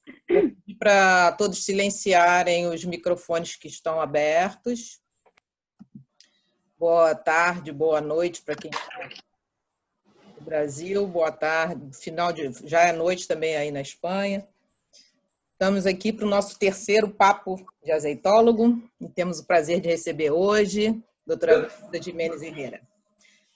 Vou pedir para todos silenciarem os microfones que estão abertos. Boa tarde, boa noite para quem está no Brasil, boa tarde, já é noite também aí na Espanha. Estamos aqui para o nosso terceiro Papo de Azeitólogo e temos o prazer de receber hoje a doutora Brígida Giménez Herrera.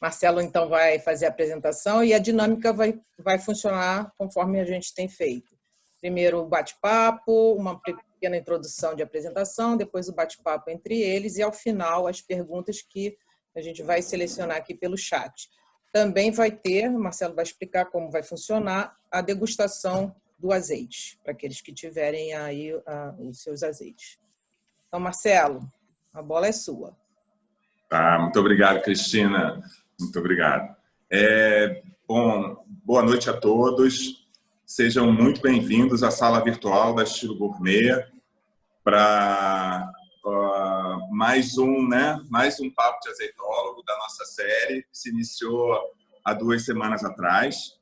Marcelo, então, vai fazer a apresentação e a dinâmica vai funcionar conforme a gente tem feito. Primeiro o bate-papo, uma pequena introdução de apresentação, depois o bate-papo entre eles e, ao final, as perguntas que a gente vai selecionar aqui pelo chat. Também vai ter, o Marcelo vai explicar como vai funcionar, a degustação do azeite, para aqueles que tiverem aí os seus azeites. Então, Marcelo, a bola é sua. Tá, muito obrigado, Cristina. Muito obrigado. Bom, boa noite a todos. Sejam muito bem-vindos à sala virtual da Estilo Gourmet para mais um Papo de Azeitólogo da nossa série, que se iniciou há 2 semanas atrás.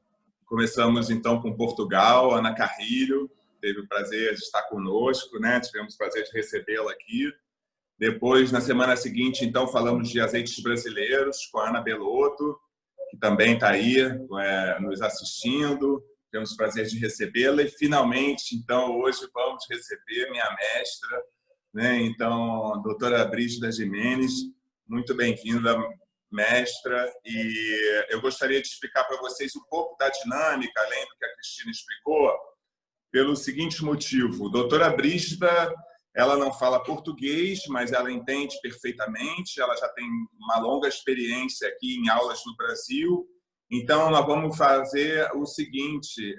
Começamos, então, com Portugal. Ana Carrilho teve o prazer de estar conosco, né? Tivemos o prazer de recebê-la aqui. Depois, na semana seguinte, então, falamos de azeites brasileiros com a Ana Belotto, que também está aí nos assistindo. Temos o prazer de recebê-la. E, finalmente, então, hoje vamos receber minha mestra, né? Então, a doutora Brígida Giménez. Muito bem-vinda, mestra. E eu gostaria de explicar para vocês um pouco da dinâmica, além do que a Cristina explicou, pelo seguinte motivo. Doutora Brígida, ela não fala português, mas ela entende perfeitamente. Ela já tem uma longa experiência aqui em aulas no Brasil. Então, nós vamos fazer o seguinte,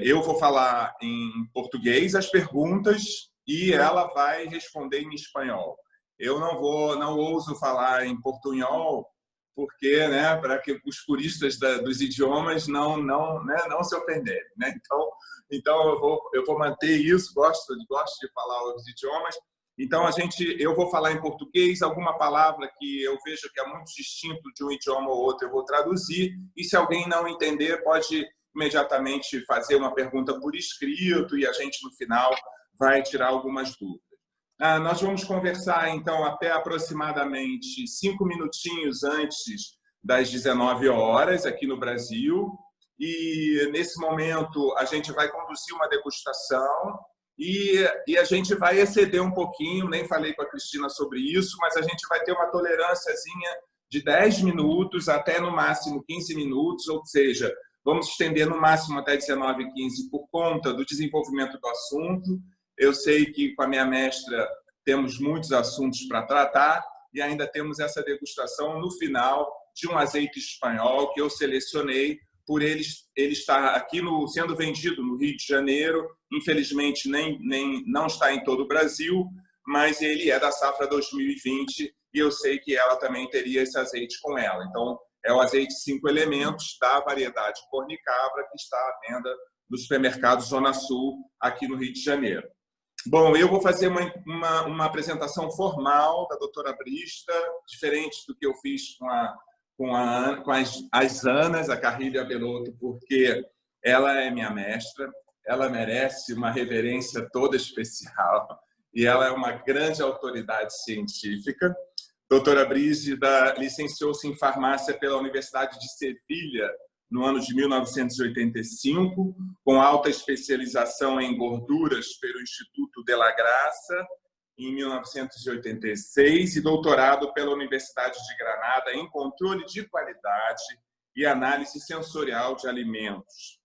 eu vou falar em português as perguntas e ela vai responder em espanhol. Eu não ouso falar em portunhol, porque, né, para que os puristas dos idiomas não se ofenderem, né? Então eu vou manter isso, gosto de falar os idiomas. Então eu vou falar em português, alguma palavra que eu vejo que é muito distinto de um idioma ou outro, eu vou traduzir, e se alguém não entender, pode imediatamente fazer uma pergunta por escrito e a gente no final vai tirar algumas dúvidas. Nós vamos conversar, então, até aproximadamente 5 minutinhos antes das 19 horas, aqui no Brasil. E, nesse momento, a gente vai conduzir uma degustação e a gente vai exceder um pouquinho, nem falei com a Cristina sobre isso, mas a gente vai ter uma tolerânciazinha de 10 minutos até, no máximo, 15 minutos, ou seja, vamos estender no máximo até 19h15 por conta do desenvolvimento do assunto. Eu sei que com a minha mestra temos muitos assuntos para tratar e ainda temos essa degustação no final de um azeite espanhol que eu selecionei por ele estar aqui sendo vendido no Rio de Janeiro. Infelizmente, não está em todo o Brasil, mas ele é da safra 2020 e eu sei que ela também teria esse azeite com ela. Então, é o azeite 5 elementos da variedade Cornicabra que está à venda no supermercado Zona Sul, aqui no Rio de Janeiro. Bom, eu vou fazer uma apresentação formal da doutora Brígida, diferente do que eu fiz com as Anas, a Carrilho e a Belotto, porque ela é minha mestra, ela merece uma reverência toda especial e ela é uma grande autoridade científica. Doutora Brígida licenciou-se em farmácia pela Universidade de Sevilha no ano de 1985, com alta especialização em gorduras pelo Instituto de la Graça, em 1986, e doutorado pela Universidade de Granada em controle de qualidade e análise sensorial de alimentos.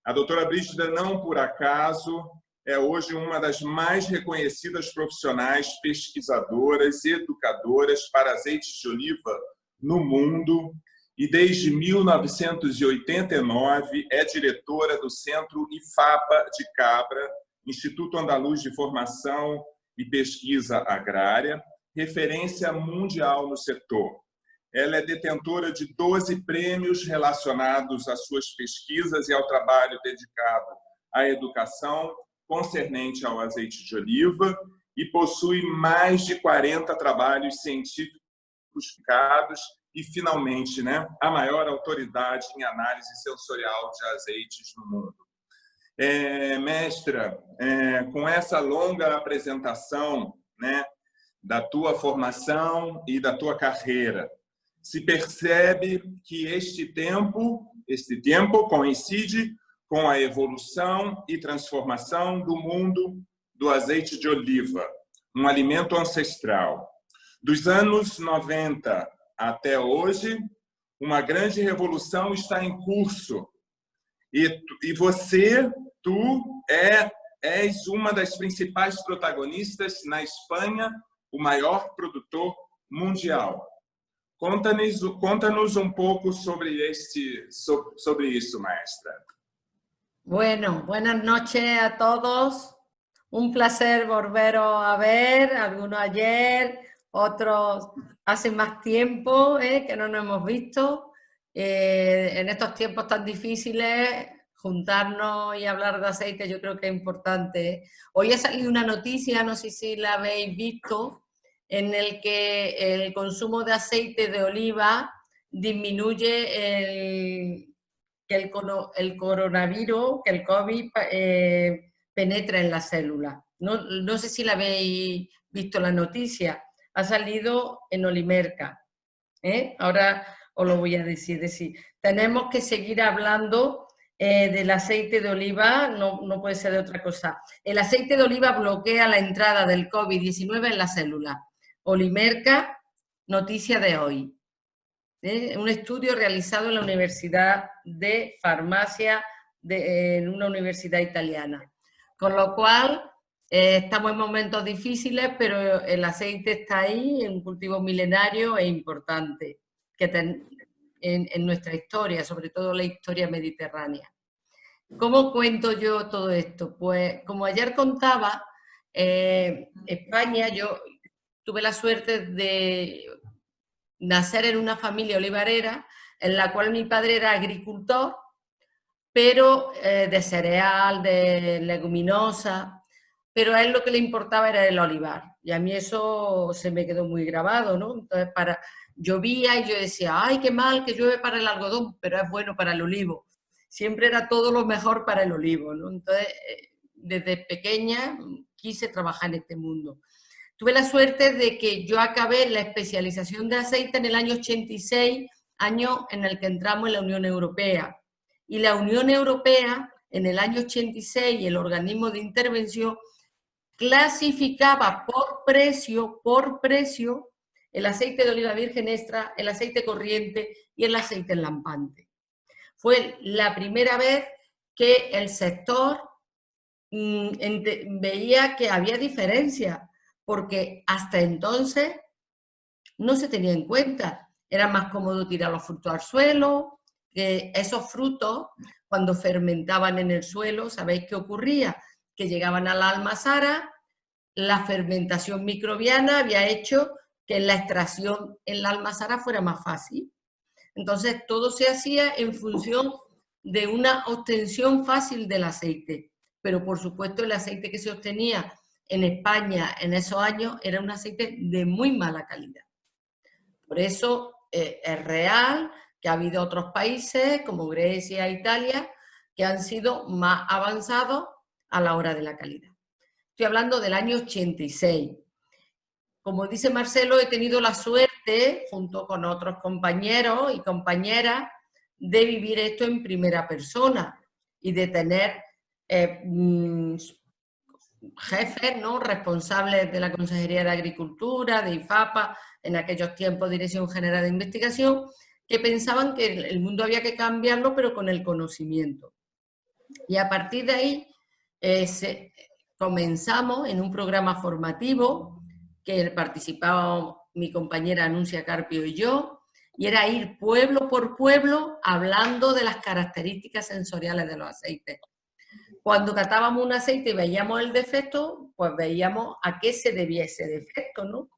A doutora Brígida, não por acaso, é hoje uma das mais reconhecidas profissionais pesquisadoras e educadoras para azeites de oliva no mundo, e desde 1989 é diretora do Centro IFAPA de Cabra, Instituto Andaluz de Formação e Pesquisa Agrária, referência mundial no setor. Ela é detentora de 12 prêmios relacionados às suas pesquisas e ao trabalho dedicado à educação concernente ao azeite de oliva e possui mais de 40 trabalhos científicos publicados e, finalmente, né, a maior autoridade em análise sensorial de azeites no mundo. Mestra, com essa longa apresentação, né, da tua formação e da tua carreira, se percebe que este tempo coincide com a evolução e transformação do mundo do azeite de oliva, um alimento ancestral. Dos anos 90 até hoje, uma grande revolução está em curso. E você, és uma das principais protagonistas na Espanha, o maior produtor mundial. Conta-nos um pouco sobre isso, maestra. Bueno, buenas noches a todos. Un placer volveros a ver, algunos ayer, otros hace más tiempo que no nos hemos visto. En estos tiempos tan difíciles, juntarnos y hablar de aceite yo creo que es importante. Hoy ha salido una noticia, no sé si la habéis visto, en el que el consumo de aceite de oliva disminuye que el coronavirus, que el COVID penetra en la célula. No sé si la habéis visto la noticia, ha salido en Olimerca. Ahora os lo voy a decir. Tenemos que seguir hablando del aceite de oliva, no puede ser de otra cosa. El aceite de oliva bloquea la entrada del COVID-19 en la célula. Olimerca, noticia de hoy. Un estudio realizado en la Universidad de Farmacia, en una universidad italiana. Con lo cual, estamos en momentos difíciles, pero el aceite está ahí, en un cultivo milenario e importante en nuestra historia, sobre todo la historia mediterránea. ¿Cómo cuento yo todo esto? Pues, como ayer contaba, España, yo tuve la suerte de nacer en una familia olivarera en la cual mi padre era agricultor, pero de cereal, de leguminosa, pero a él lo que le importaba era el olivar. Y a mí eso se me quedó muy grabado, ¿no? Entonces, llovía y yo decía, ¡ay, qué mal que llueve para el algodón! Pero es bueno para el olivo. Siempre era todo lo mejor para el olivo, ¿no? Entonces, desde pequeña quise trabajar en este mundo. Tuve la suerte de que yo acabé la especialización de aceite en el año 86, año en el que entramos en la Unión Europea. Y la Unión Europea, en el año 86, el organismo de intervención, clasificaba por precio el aceite de oliva virgen extra, el aceite corriente y el aceite enlampante. Fue la primera vez que el sector veía que había diferencia, porque hasta entonces no se tenía en cuenta. Era más cómodo tirar los frutos al suelo, que esos frutos, cuando fermentaban en el suelo, ¿sabéis qué ocurría? Que llegaban a la almazara, la fermentación microbiana había hecho que la extracción en la almazara fuera más fácil. Entonces, todo se hacía en función de una obtención fácil del aceite. Pero, por supuesto, el aceite que se obtenía en España en esos años era un aceite de muy mala calidad. Por eso es real que ha habido otros países, como Grecia e Italia, que han sido más avanzados a la hora de la calidad. Estoy hablando del año 86. Como dice Marcelo, he tenido la suerte, junto con otros compañeros y compañeras, de vivir esto en primera persona y de tener jefes, ¿no?, responsables de la Consejería de Agricultura, de IFAPA, en aquellos tiempos Dirección General de Investigación, que pensaban que el mundo había que cambiarlo, pero con el conocimiento. Y a partir de ahí comenzamos en un programa formativo que participábamos mi compañera Anuncia Carpio y yo, y era ir pueblo por pueblo hablando de las características sensoriales de los aceites. Cuando catábamos un aceite y veíamos el defecto, pues veíamos a qué se debía ese defecto, ¿no?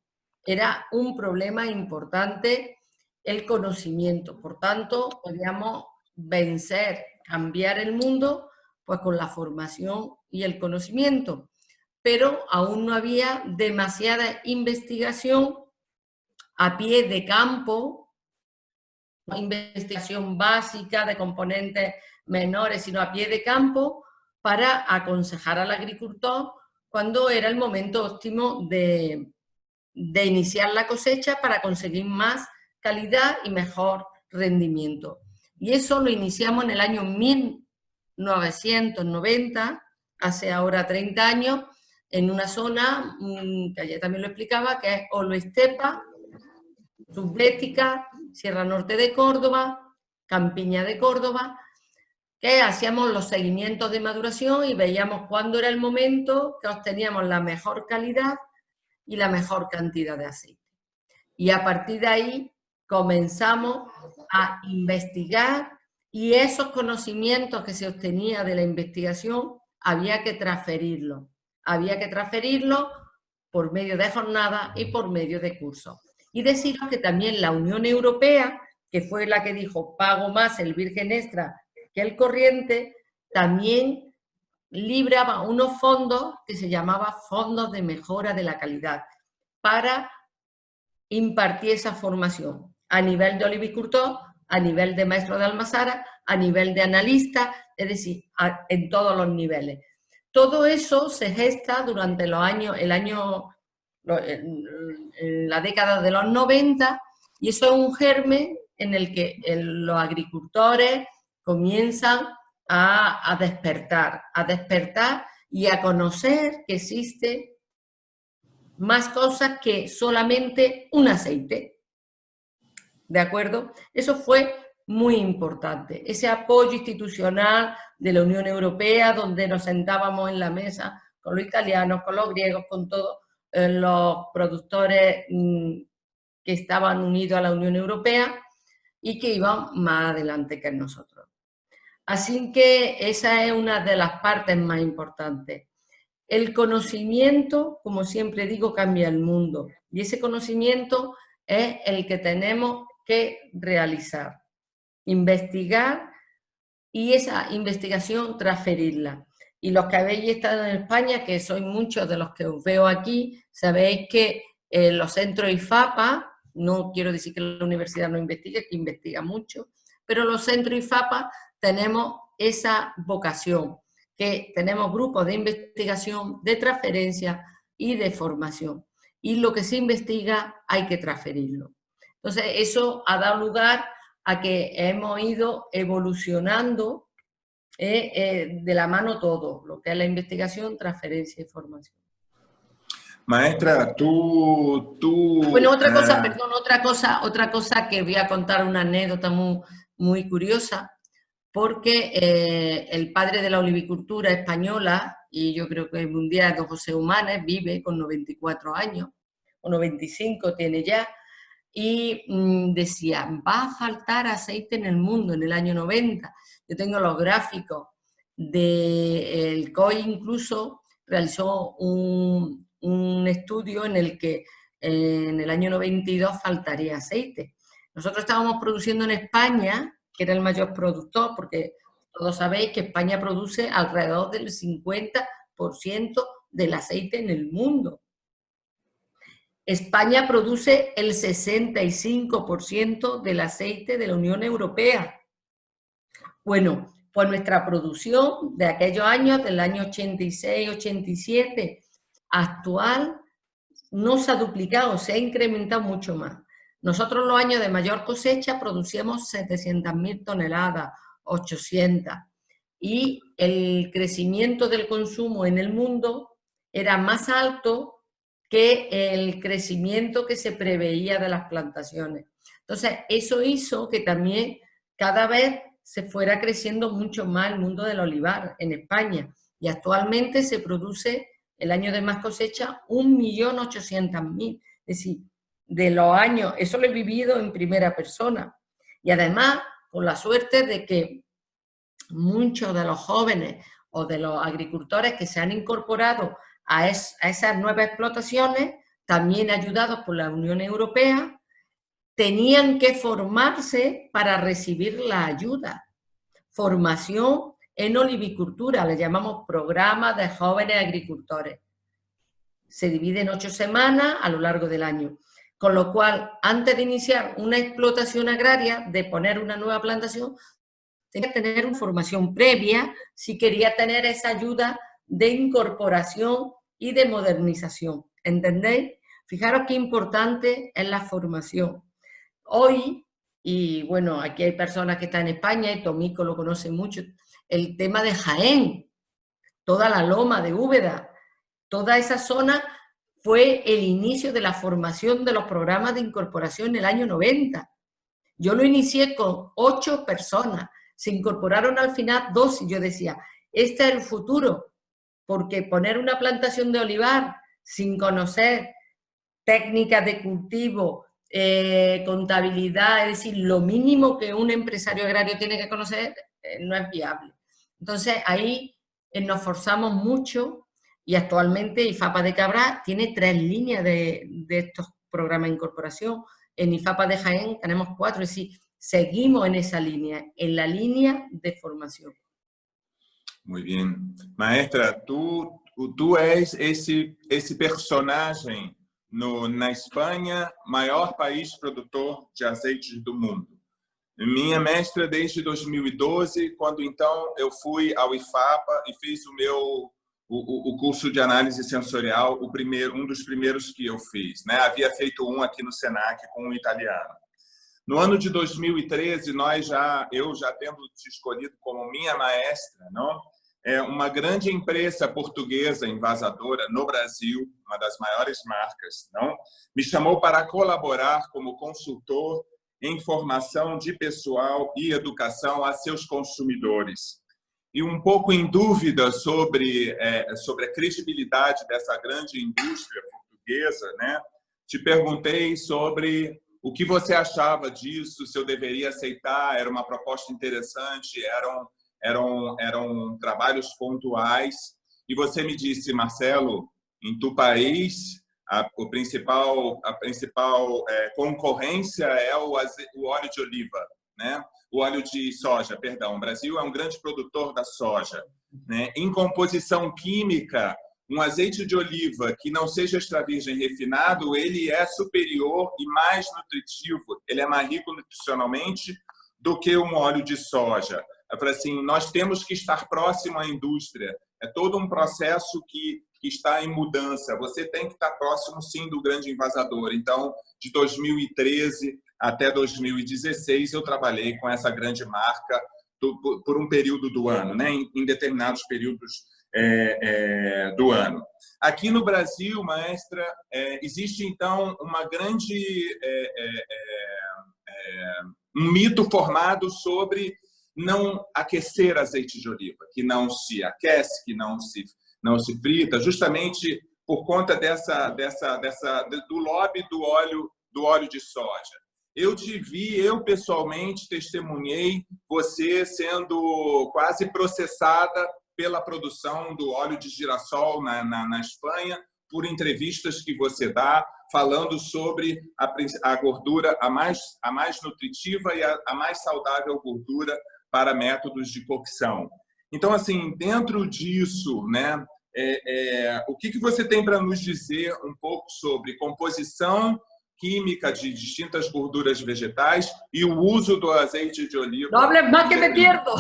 Era un problema importante el conocimiento. Por tanto, podíamos vencer, cambiar el mundo, pues con la formación y el conocimiento. Pero aún no había demasiada investigación a pie de campo investigación básica de componentes menores, sino a pie de campo, para aconsejar al agricultor cuando era el momento óptimo de iniciar la cosecha para conseguir más calidad y mejor rendimiento. Y eso lo iniciamos en el año 1990, hace ahora 30 años, en una zona que ayer también lo explicaba, que es Oloestepa, Subbética, Sierra Norte de Córdoba, Campiña de Córdoba, que hacíamos los seguimientos de maduración y veíamos cuándo era el momento que obteníamos la mejor calidad y la mejor cantidad de aceite. Y a partir de ahí comenzamos a investigar, y esos conocimientos que se obtenía de la investigación había que transferirlos. Había que transferirlos por medio de jornadas y por medio de cursos. Y deciros que también la Unión Europea, que fue la que dijo pago más el virgen extra que el corriente, también libraba unos fondos que se llamaban fondos de mejora de la calidad para impartir esa formación a nivel de olivicultor, a nivel de maestro de almazara, a nivel de analista, es decir, en todos los niveles. Todo eso se gesta durante los años, la década de los 90, y eso es un germen en el que los agricultores comienzan a despertar y a conocer que existe más cosas que solamente un aceite. ¿De acuerdo? Eso fue muy importante. Ese apoyo institucional de la Unión Europea, donde nos sentábamos en la mesa con los italianos, con los griegos, con todos los productores que estaban unidos a la Unión Europea y que iban más adelante que nosotros. Así que esa es una de las partes más importantes. El conocimiento, como siempre digo, cambia el mundo, y ese conocimiento es el que tenemos que realizar, investigar, y esa investigación transferirla. Y los que habéis estado en España, que sois muchos de los que os veo aquí, sabéis que los centros IFAPA, no quiero decir que la universidad no investigue, que investiga mucho, pero los centros IFAPA tenemos esa vocación, que tenemos grupos de investigación, de transferencia y de formación. Y lo que se investiga hay que transferirlo. Entonces, eso ha dado lugar a que hemos ido evolucionando de la mano todo, lo que es la investigación, transferencia y formación. Maestra, tú... Bueno, otra cosa, perdón, otra cosa que voy a contar, una anécdota muy curiosa, porque el padre de la olivicultura española, y yo creo que mundial, don José Humanes, vive con 94 años, o 95 tiene ya, y decía, va a faltar aceite en el mundo en el año 90. Yo tengo los gráficos del COI, incluso realizó un estudio en el que en el año 92 faltaría aceite. Nosotros estábamos produciendo en España, que era el mayor productor, porque todos sabéis que España produce alrededor del 50% del aceite en el mundo. España produce el 65% del aceite de la Unión Europea. Bueno, pues nuestra producción de aquellos años, del año 86, 87, actual, no se ha duplicado, se ha incrementado mucho más. Nosotros los años de mayor cosecha producíamos 700.000 toneladas, 800. Y el crecimiento del consumo en el mundo era más alto que el crecimiento que se preveía de las plantaciones. Entonces, eso hizo que también cada vez se fuera creciendo mucho más el mundo del olivar en España. Y actualmente se produce, el año de más cosecha, 1.800.000. Es decir, de los años, eso lo he vivido en primera persona. Y además, con la suerte de que muchos de los jóvenes o de los agricultores que se han incorporado a esas nuevas explotaciones, también ayudados por la Unión Europea, tenían que formarse para recibir la ayuda. Formación en olivicultura, le llamamos programa de jóvenes agricultores. Se divide en 8 semanas a lo largo del año. Con lo cual, antes de iniciar una explotación agraria, de poner una nueva plantación, tenía que tener una formación previa si quería tener esa ayuda de incorporación y de modernización. ¿Entendéis? Fijaros qué importante es la formación. Hoy, y bueno, aquí hay personas que están en España, y Tomico lo conoce mucho, el tema de Jaén, toda la loma de Úbeda, toda esa zona fue el inicio de la formación de los programas de incorporación en el año 90. Yo lo inicié con 8 personas, se incorporaron al final 2 y yo decía, este es el futuro, porque poner una plantación de olivar sin conocer técnicas de cultivo, contabilidad, es decir, lo mínimo que un empresario agrario tiene que conocer, no es viable. Entonces ahí nos forzamos mucho. Y actualmente IFAPA de Cabra tiene 3 líneas de estos programas de incorporación. En IFAPA de Jaén tenemos 4, es decir, seguimos en la línea de formación. Muy bien. Maestra, tú és esse personagem na Espanha, maior país produtor de azeites do mundo. Minha mestra desde 2012, quando então eu fui ao IFAPA e fiz o curso de análise sensorial, um dos primeiros que eu fiz, né? Havia feito um aqui no Senac com um italiano. No ano de 2013, eu já tendo te escolhido como minha maestra, não? Uma grande empresa portuguesa envasadora no Brasil, uma das maiores marcas, não? Me chamou para colaborar como consultor em formação de pessoal e educação a seus consumidores. E um pouco em dúvida sobre a credibilidade dessa grande indústria portuguesa, né? Te perguntei sobre o que você achava disso, se eu deveria aceitar, era uma proposta interessante, eram trabalhos pontuais. E você me disse, Marcelo, em tu país, a principal concorrência é o óleo de oliva, né? O óleo de soja, perdão. O Brasil é um grande produtor da soja, né? Em composição química, um azeite de oliva que não seja extra virgem refinado, ele é superior e mais nutritivo, ele é mais rico nutricionalmente do que um óleo de soja. Eu falei assim, nós temos que estar próximo à indústria. É todo um processo que está em mudança. Você tem que estar próximo, sim, do grande envasador. Então, de 2013 até 2016, eu trabalhei com essa grande marca por um período do ano, né? Em determinados períodos do ano. Aqui no Brasil, maestra, existe, então, um mito formado sobre não aquecer azeite de oliva, que não se aquece, que não se frita, justamente por conta do lobby do óleo de soja. Eu pessoalmente testemunhei você sendo quase processada pela produção do óleo de girassol na Espanha, por entrevistas que você dá, falando sobre a gordura, a mais nutritiva e a mais saudável gordura para métodos de cocção. Então, assim, dentro disso, né, o que você tem para nos dizer um pouco sobre composição química de distintas gorduras vegetais e o uso do azeite de oliva? No hables más que me pierdo.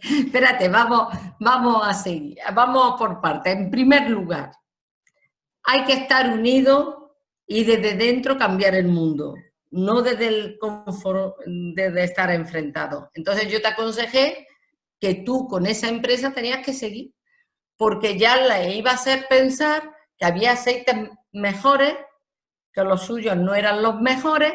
Espérate, vamos a seguir. Vamos por partes. En primer lugar, hay que estar unidos y desde dentro cambiar el mundo, no desde el confort, desde estar enfrentados. Entonces yo te aconsejé que tú con esa empresa tenías que seguir, porque ya le iba a hacer pensar que había aceites mejores, que los suyos no eran los mejores,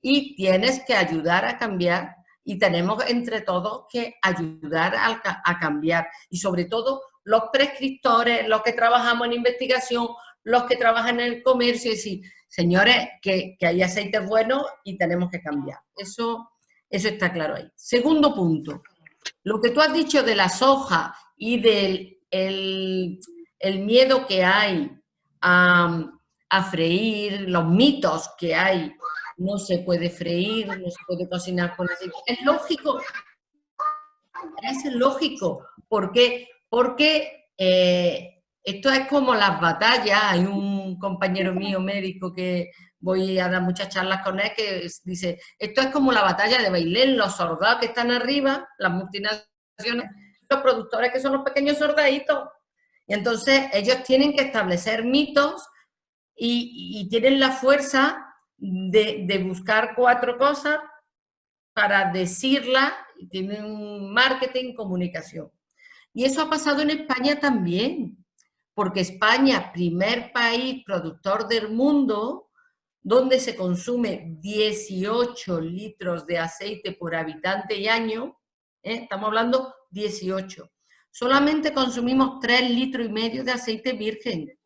y tienes que ayudar a cambiar, y tenemos entre todos que ayudar a cambiar, y sobre todo los prescriptores, los que trabajamos en investigación, los que trabajan en el comercio, y decir, señores, que hay aceites buenos y tenemos que cambiar. Eso está claro ahí. Segundo punto, lo que tú has dicho de la soja y del el miedo que hay a freír, los mitos que hay, no se puede freír, no se puede cocinar con aceite. Es lógico, ¿Por qué? Porque esto es como las batallas, hay un compañero mío médico que voy a dar muchas charlas con él, que dice, esto es como la batalla de Bailén, los soldados que están arriba, las multinacionales, los productores que son los pequeños soldaditos. Y entonces ellos tienen que establecer mitos y tienen la fuerza de buscar 4 cosas para decirlas, y tienen un marketing, comunicación. Y eso ha pasado en España también, porque España, primer país productor del mundo, donde se consume 18 litros de aceite por habitante y año, estamos hablando 18. Solamente consumimos 3,5 litros de aceite virgen,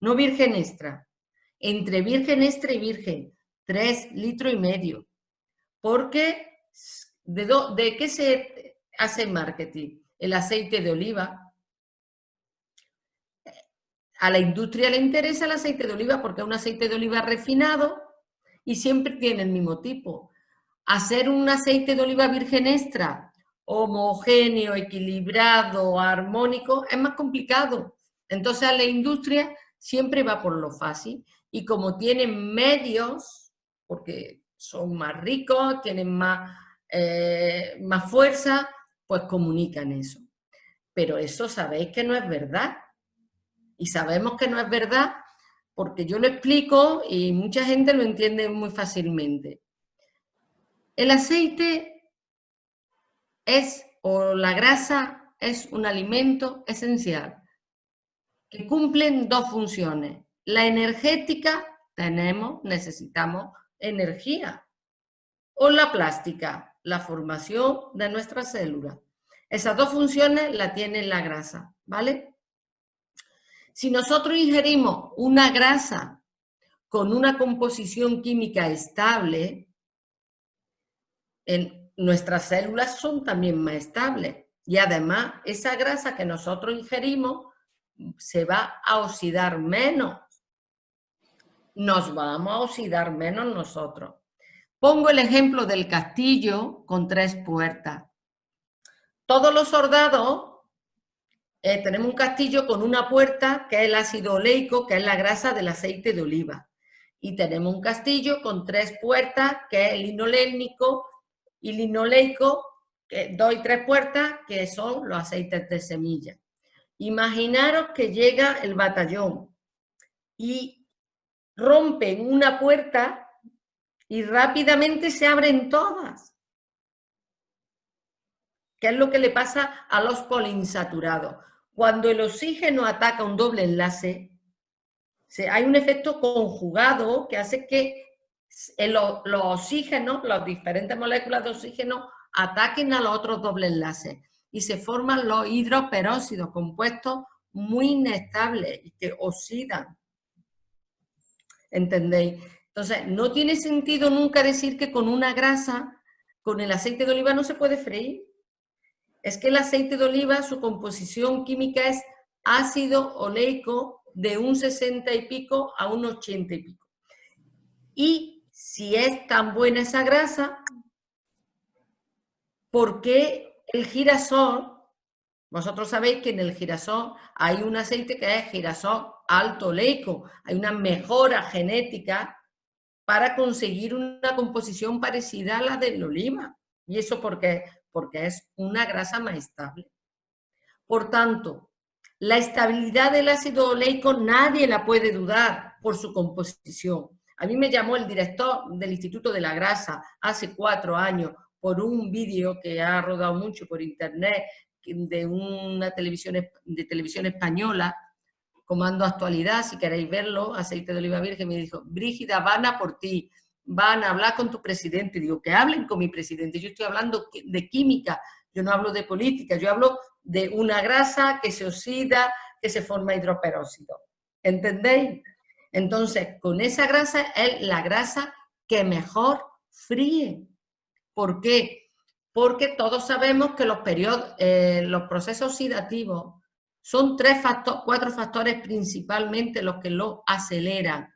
no virgen extra. Entre virgen extra y virgen, 3,5 litros. Porque, ¿de qué se hace marketing? El aceite de oliva. A la industria le interesa el aceite de oliva porque es un aceite de oliva refinado y siempre tiene el mismo tipo. Hacer un aceite de oliva virgen extra, homogéneo, equilibrado, armónico, es más complicado. Entonces a la industria siempre va por lo fácil y como tienen medios, porque son más ricos, tienen más fuerza, pues comunican eso. Pero eso sabéis que no es verdad. Y sabemos que no es verdad porque yo lo explico y mucha gente lo entiende muy fácilmente. El aceite o la grasa es un alimento esencial que cumplen 2 funciones. La energética, necesitamos energía. O la plástica, la formación de nuestras células. Esas 2 funciones la tiene la grasa, ¿vale? Si nosotros ingerimos una grasa con una composición química estable, nuestras células son también más estables. Y además, esa grasa que nosotros ingerimos se va a oxidar menos. Nos vamos a oxidar menos nosotros. Pongo el ejemplo del castillo con 3 puertas. Todos los soldados tenemos un castillo con una puerta que es el ácido oleico, que es la grasa del aceite de oliva. Y tenemos un castillo con 3 puertas, que es el linolénico y linoleico, 2 y 3 puertas, que son los aceites de semilla. Imaginaros que llega el batallón y rompen una puerta y rápidamente se abren todas. ¿Qué es lo que le pasa a los poliinsaturados? Cuando el oxígeno ataca un doble enlace, hay un efecto conjugado que hace que los oxígenos, las diferentes moléculas de oxígeno, ataquen a los otros doble enlaces y se forman los hidroperóxidos, compuestos muy inestables y que oxidan. ¿Entendéis? Entonces, no tiene sentido nunca decir que con una grasa, con el aceite de oliva no se puede freír. Es que el aceite de oliva, su composición química es ácido oleico de un 60 y pico a un 80 y pico. Y si es tan buena esa grasa, ¿por qué el girasol? Vosotros sabéis que en el girasol hay un aceite que es girasol alto oleico. Hay una mejora genética para conseguir una composición parecida a la del oliva. ¿Y eso por qué? Porque es una grasa más estable. Por tanto, la estabilidad del ácido oleico nadie la puede dudar por su composición. A mí me llamó el director del Instituto de la Grasa hace 4 años por un vídeo que ha rodado mucho por internet de una televisión española, Comando Actualidad, si queréis verlo, aceite de oliva virgen, me dijo, Brígida, van a por ti, van a hablar con tu presidente. Digo, que hablen con mi presidente, yo estoy hablando de química, yo no hablo de política, yo hablo de una grasa que se oxida, que se forma hidroperóxido. ¿Entendéis? Entonces, con esa grasa es la grasa que mejor fríe. ¿Por qué? Porque todos sabemos que los procesos oxidativos son 4 factores principalmente los que lo aceleran.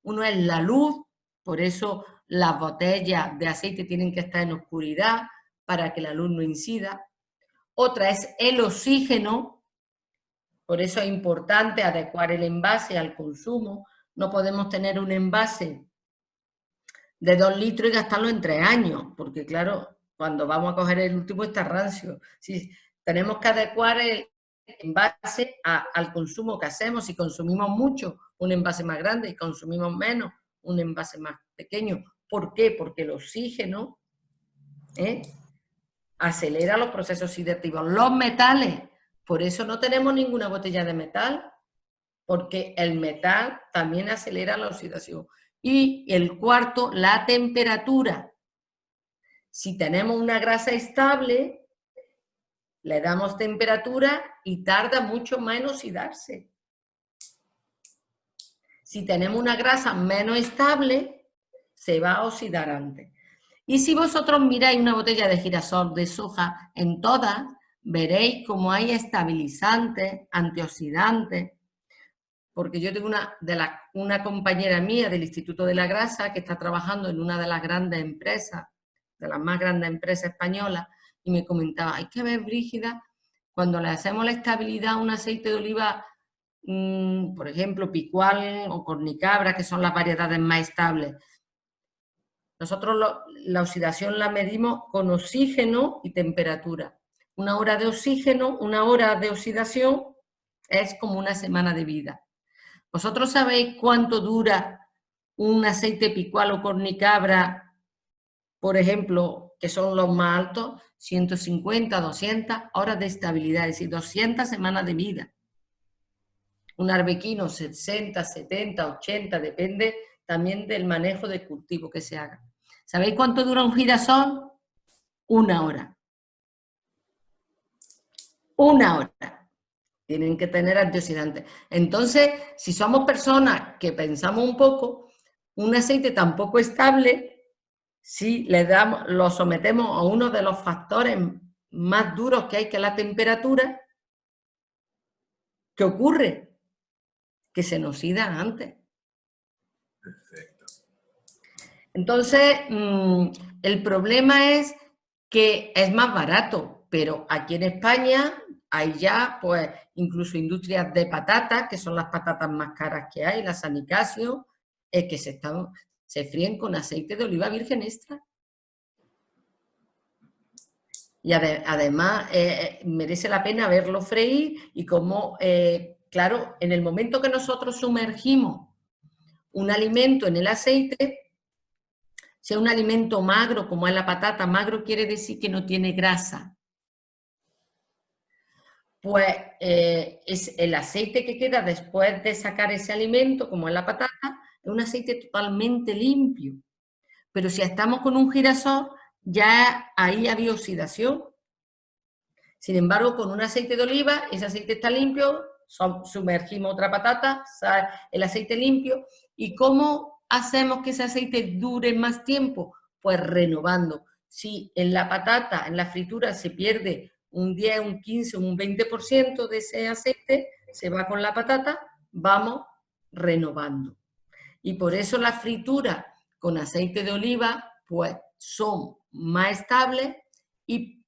Uno es la luz, por eso las botellas de aceite tienen que estar en oscuridad para que la luz no incida. Otra es el oxígeno, por eso es importante adecuar el envase al consumo. no podemos tener un envase de 2 litros y gastarlo en 3 años, porque claro, cuando vamos a coger el último está rancio. Si tenemos que adecuar el envase al consumo que hacemos. Si consumimos mucho, un envase más grande, y consumimos menos, un envase más pequeño. ¿Por qué? Porque el oxígeno acelera los procesos oxidativos. Los metales, por eso no tenemos ninguna botella de metal, porque el metal también acelera la oxidación. Y el cuarto, la temperatura. Si tenemos una grasa estable, le damos temperatura y tarda mucho más en oxidarse. Si tenemos una grasa menos estable, se va a oxidar antes. Y si vosotros miráis una botella de girasol de soja, en todas veréis cómo hay estabilizantes, antioxidantes, porque yo tengo una compañera mía del Instituto de la Grasa que está trabajando en una de las grandes empresas, de las más grandes empresas españolas, y me comentaba, hay que ver, Brígida, cuando le hacemos la estabilidad a un aceite de oliva, por ejemplo, Picual o Cornicabra, que son las variedades más estables, nosotros la oxidación la medimos con oxígeno y temperatura. 1 hora de oxígeno, 1 hora de oxidación es como 1 semana de vida. ¿Vosotros sabéis cuánto dura un aceite Picual o Cornicabra, por ejemplo, que son los más altos? 150, 200 horas de estabilidad, es decir, 200 semanas de vida. Un arbequino 60, 70, 80, depende también del manejo de cultivo que se haga. ¿Sabéis cuánto dura un girasol? 1 hora. 1 hora. Tienen que tener antioxidantes. Entonces, si somos personas que pensamos un poco, un aceite tan poco estable, si lo sometemos a uno de los factores más duros que hay, que es la temperatura, ¿qué ocurre? Que se nos oxida antes. Perfecto. Entonces, el problema es que es más barato, pero aquí en España hay ya, pues, incluso industrias de patatas, que son las patatas más caras que hay, las San Nicasio, que se fríen con aceite de oliva virgen extra. Y además merece la pena verlo freír y como, claro, en el momento que nosotros sumergimos un alimento en el aceite, sea un alimento magro como es la patata, magro quiere decir que no tiene grasa, pues es el aceite que queda después de sacar ese alimento, como es la patata, es un aceite totalmente limpio. Pero si estamos con un girasol, ya ahí había oxidación. Sin embargo, con un aceite de oliva, ese aceite está limpio, sumergimos otra patata, el aceite limpio. ¿Y cómo hacemos que ese aceite dure más tiempo? Pues renovando. Si en la patata, en la fritura, se pierde un 10, un 15, un 20% de ese aceite, se va con la patata, vamos renovando. Y por eso las frituras con aceite de oliva, pues son más estables y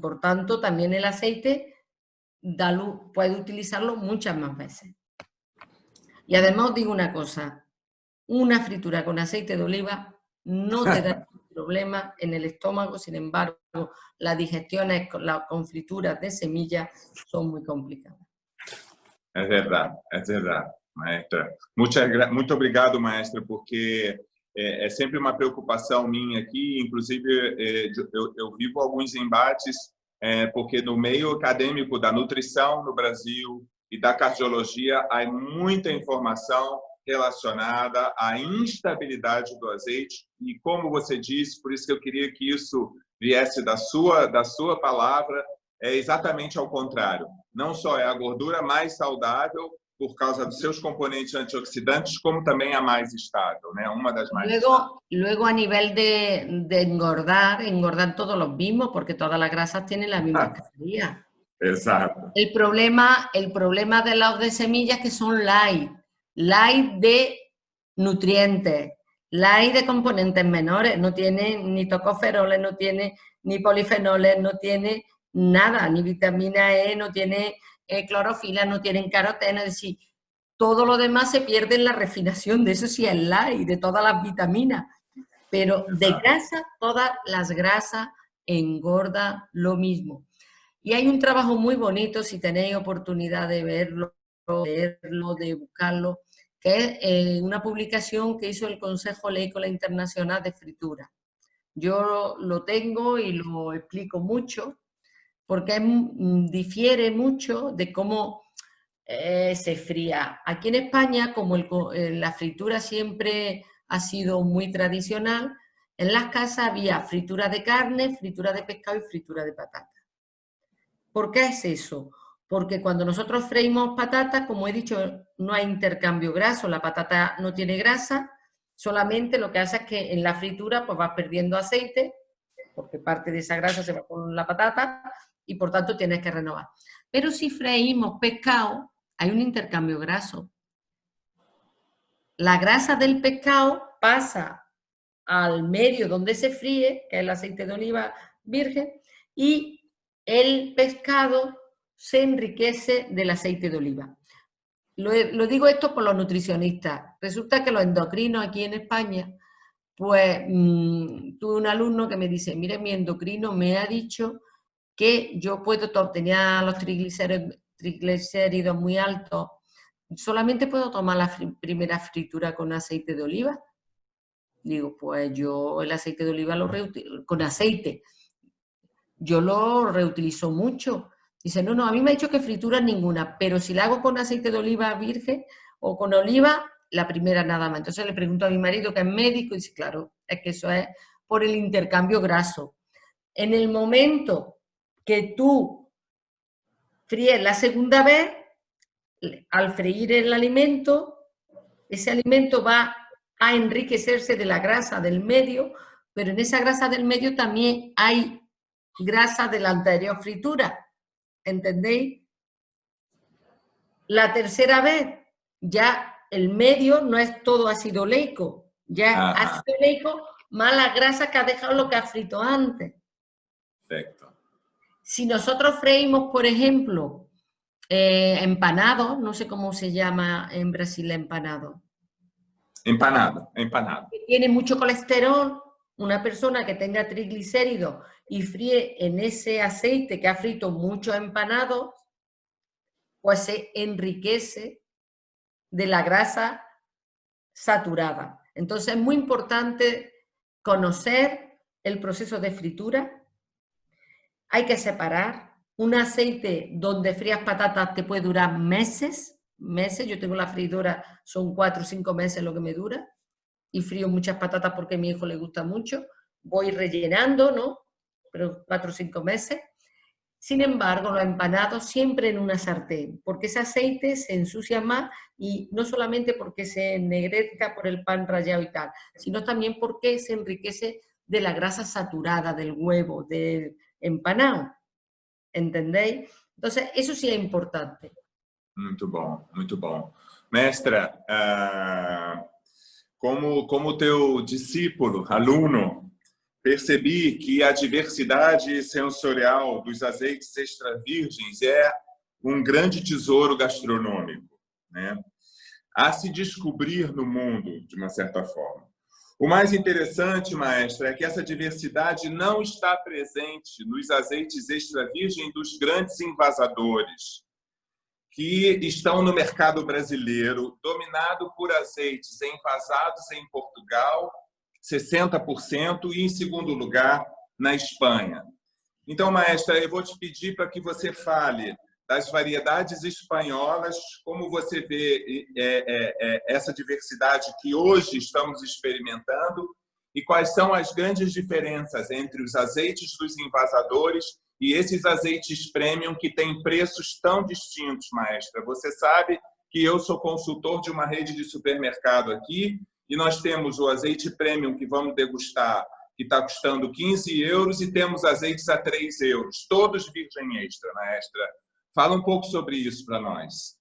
por tanto también el aceite da luz, puede utilizarlo muchas más veces. Y además os digo una cosa, una fritura con aceite de oliva no te da problema en el estómago, sin embargo, las digestiones con frituras de semillas son muy complicadas. É verdade, maestra. Muito obrigado, maestra, porque é sempre uma preocupação minha aqui, inclusive eu vivo alguns embates, porque no meio acadêmico da nutrição no Brasil e da cardiologia há muita informação relacionada à instabilidade do azeite e, como você disse, por isso que eu queria que isso viesse da sua palavra, é exatamente ao contrário. Não só é a gordura mais saudável por causa dos seus componentes antioxidantes, como também a mais estável, né? Uma das mais Luego a nivel de engordar todos los mismos, porque todas las grasas tienen las mismas calorías. Exato. El problema de los de semillas que son light de nutrientes, light de componentes menores, no tiene ni tocoferoles, no tiene ni polifenoles, no tiene nada, ni vitamina E, no tiene clorofila, no tienen caroteno, es decir, todo lo demás se pierde en la refinación, de eso sí es light, de todas las vitaminas. Pero de grasa, todas las grasas engorda lo mismo. Y hay un trabajo muy bonito, si tenéis oportunidad de verlo, de buscarlo, que es una publicación que hizo el Consejo Leicola Internacional de Fritura. Yo lo tengo y lo explico mucho, porque difiere mucho de cómo se fría. Aquí en España, como la fritura siempre ha sido muy tradicional, en las casas había fritura de carne, fritura de pescado y fritura de patata. ¿Por qué es eso? Porque cuando nosotros freímos patatas, como he dicho, no hay intercambio graso, la patata no tiene grasa, solamente lo que hace es que en la fritura pues vas perdiendo aceite, porque parte de esa grasa se va con la patata y por tanto tienes que renovar. Pero si freímos pescado, hay un intercambio graso. La grasa del pescado pasa al medio donde se fríe, que es el aceite de oliva virgen, y el pescado se enriquece del aceite de oliva. Lo digo esto por los nutricionistas. Resulta que los endocrinos aquí en España, pues tuve un alumno que me dice, mire, mi endocrino me ha dicho que yo tenía los triglicéridos muy altos, solamente puedo tomar la primera fritura con aceite de oliva. Digo, pues yo el aceite de oliva con aceite, yo lo reutilizo mucho. Dice, no, a mí me ha dicho que fritura ninguna, pero si la hago con aceite de oliva virgen o con oliva, la primera nada más. Entonces le pregunto a mi marido, que es médico, y dice, claro, es que eso es por el intercambio graso. En el momento que tú fríes la segunda vez, al freír el alimento, ese alimento va a enriquecerse de la grasa del medio, pero en esa grasa del medio también hay grasa de la anterior fritura, ¿entendéis? La tercera vez, ya el medio no es todo ácido oleico, ya es ácido oleico más la grasa que ha dejado lo que ha frito antes. Perfecto. Si nosotros freímos, por ejemplo, empanado, no sé cómo se llama en Brasil empanado. Empanado. Tiene mucho colesterol, una persona que tenga triglicéridos y fríe en ese aceite que ha frito muchos empanados, pues se enriquece de la grasa saturada. Entonces es muy importante conocer el proceso de fritura. Hay que separar. Un aceite donde frías patatas te puede durar meses. Yo tengo la freidora, son 4 o 5 meses lo que me dura. Y frío muchas patatas porque a mi hijo le gusta mucho. Voy rellenando, ¿no? Pero 4 o 5 meses. Sin embargo, los empanados siempre en una sartén, porque ese aceite se ensucia más y no solamente porque se ennegrezca por el pan rallado y tal, sino también porque se enriquece de la grasa saturada del huevo, del empanado. ¿Entendéis? Entonces, eso sí es importante. Muito bom, muito bom. Mestra, como teu discípulo, aluno, percebi que a diversidade sensorial dos azeites extra virgens é grande tesouro gastronômico, né? A se descobrir no mundo, de uma certa forma. O mais interessante, maestra, é que essa diversidade não está presente nos azeites extra virgem dos grandes envasadores, que estão no mercado brasileiro, dominado por azeites envasados em Portugal, 60%, e em segundo lugar, na Espanha. Então, maestra, eu vou te pedir para que você fale das variedades espanholas, como você vê essa diversidade que hoje estamos experimentando e quais são as grandes diferenças entre os azeites dos envasadores e esses azeites premium que têm preços tão distintos, maestra. Você sabe que eu sou consultor de uma rede de supermercado aqui e nós temos o azeite premium que vamos degustar, que está custando 15 euros, e temos azeites a 3 euros, todos virgem extra, maestra. Fala un poco sobre eso para nós.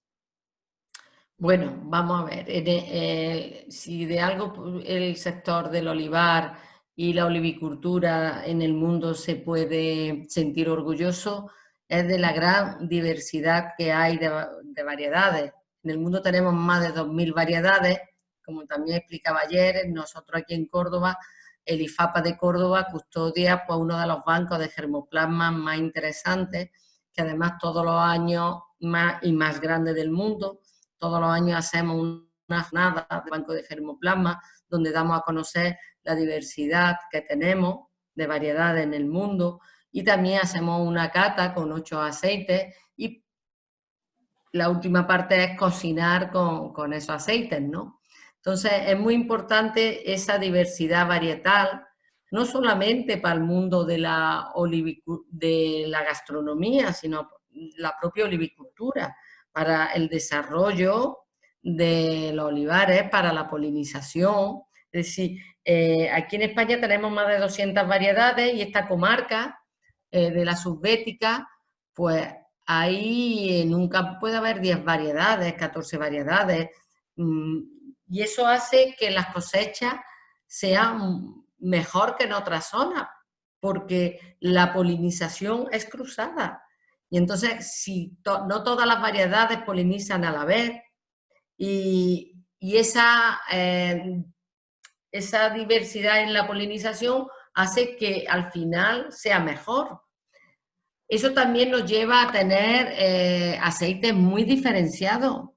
Bueno, vamos a ver. Si de algo el sector del olivar y la olivicultura en el mundo se puede sentir orgulloso, es de la gran diversidad que hay de variedades. En el mundo tenemos más de 2000 variedades, como también explicaba ayer. Nosotros aquí en Córdoba, el IFAPA de Córdoba custodia pues, uno de los bancos de germoplasma más interesantes, que además todos los años más grande del mundo. Todos los años hacemos una jornada de banco de germoplasma donde damos a conocer la diversidad que tenemos de variedades en el mundo, y también hacemos una cata con 8 aceites, y la última parte es cocinar con esos aceites, ¿no? Entonces es muy importante esa diversidad varietal, no solamente para el mundo de la gastronomía, sino la propia olivicultura, para el desarrollo de los olivares, para la polinización. Es decir, aquí en España tenemos más de 200 variedades, y esta comarca de la Subbética, pues ahí en un campo puede haber 10 variedades, 14 variedades, y eso hace que las cosechas sean mejor que en otras zonas, porque la polinización es cruzada. Y entonces, si no todas las variedades polinizan a la vez, y esa diversidad en la polinización hace que al final sea mejor. Eso también nos lleva a tener aceites muy diferenciados.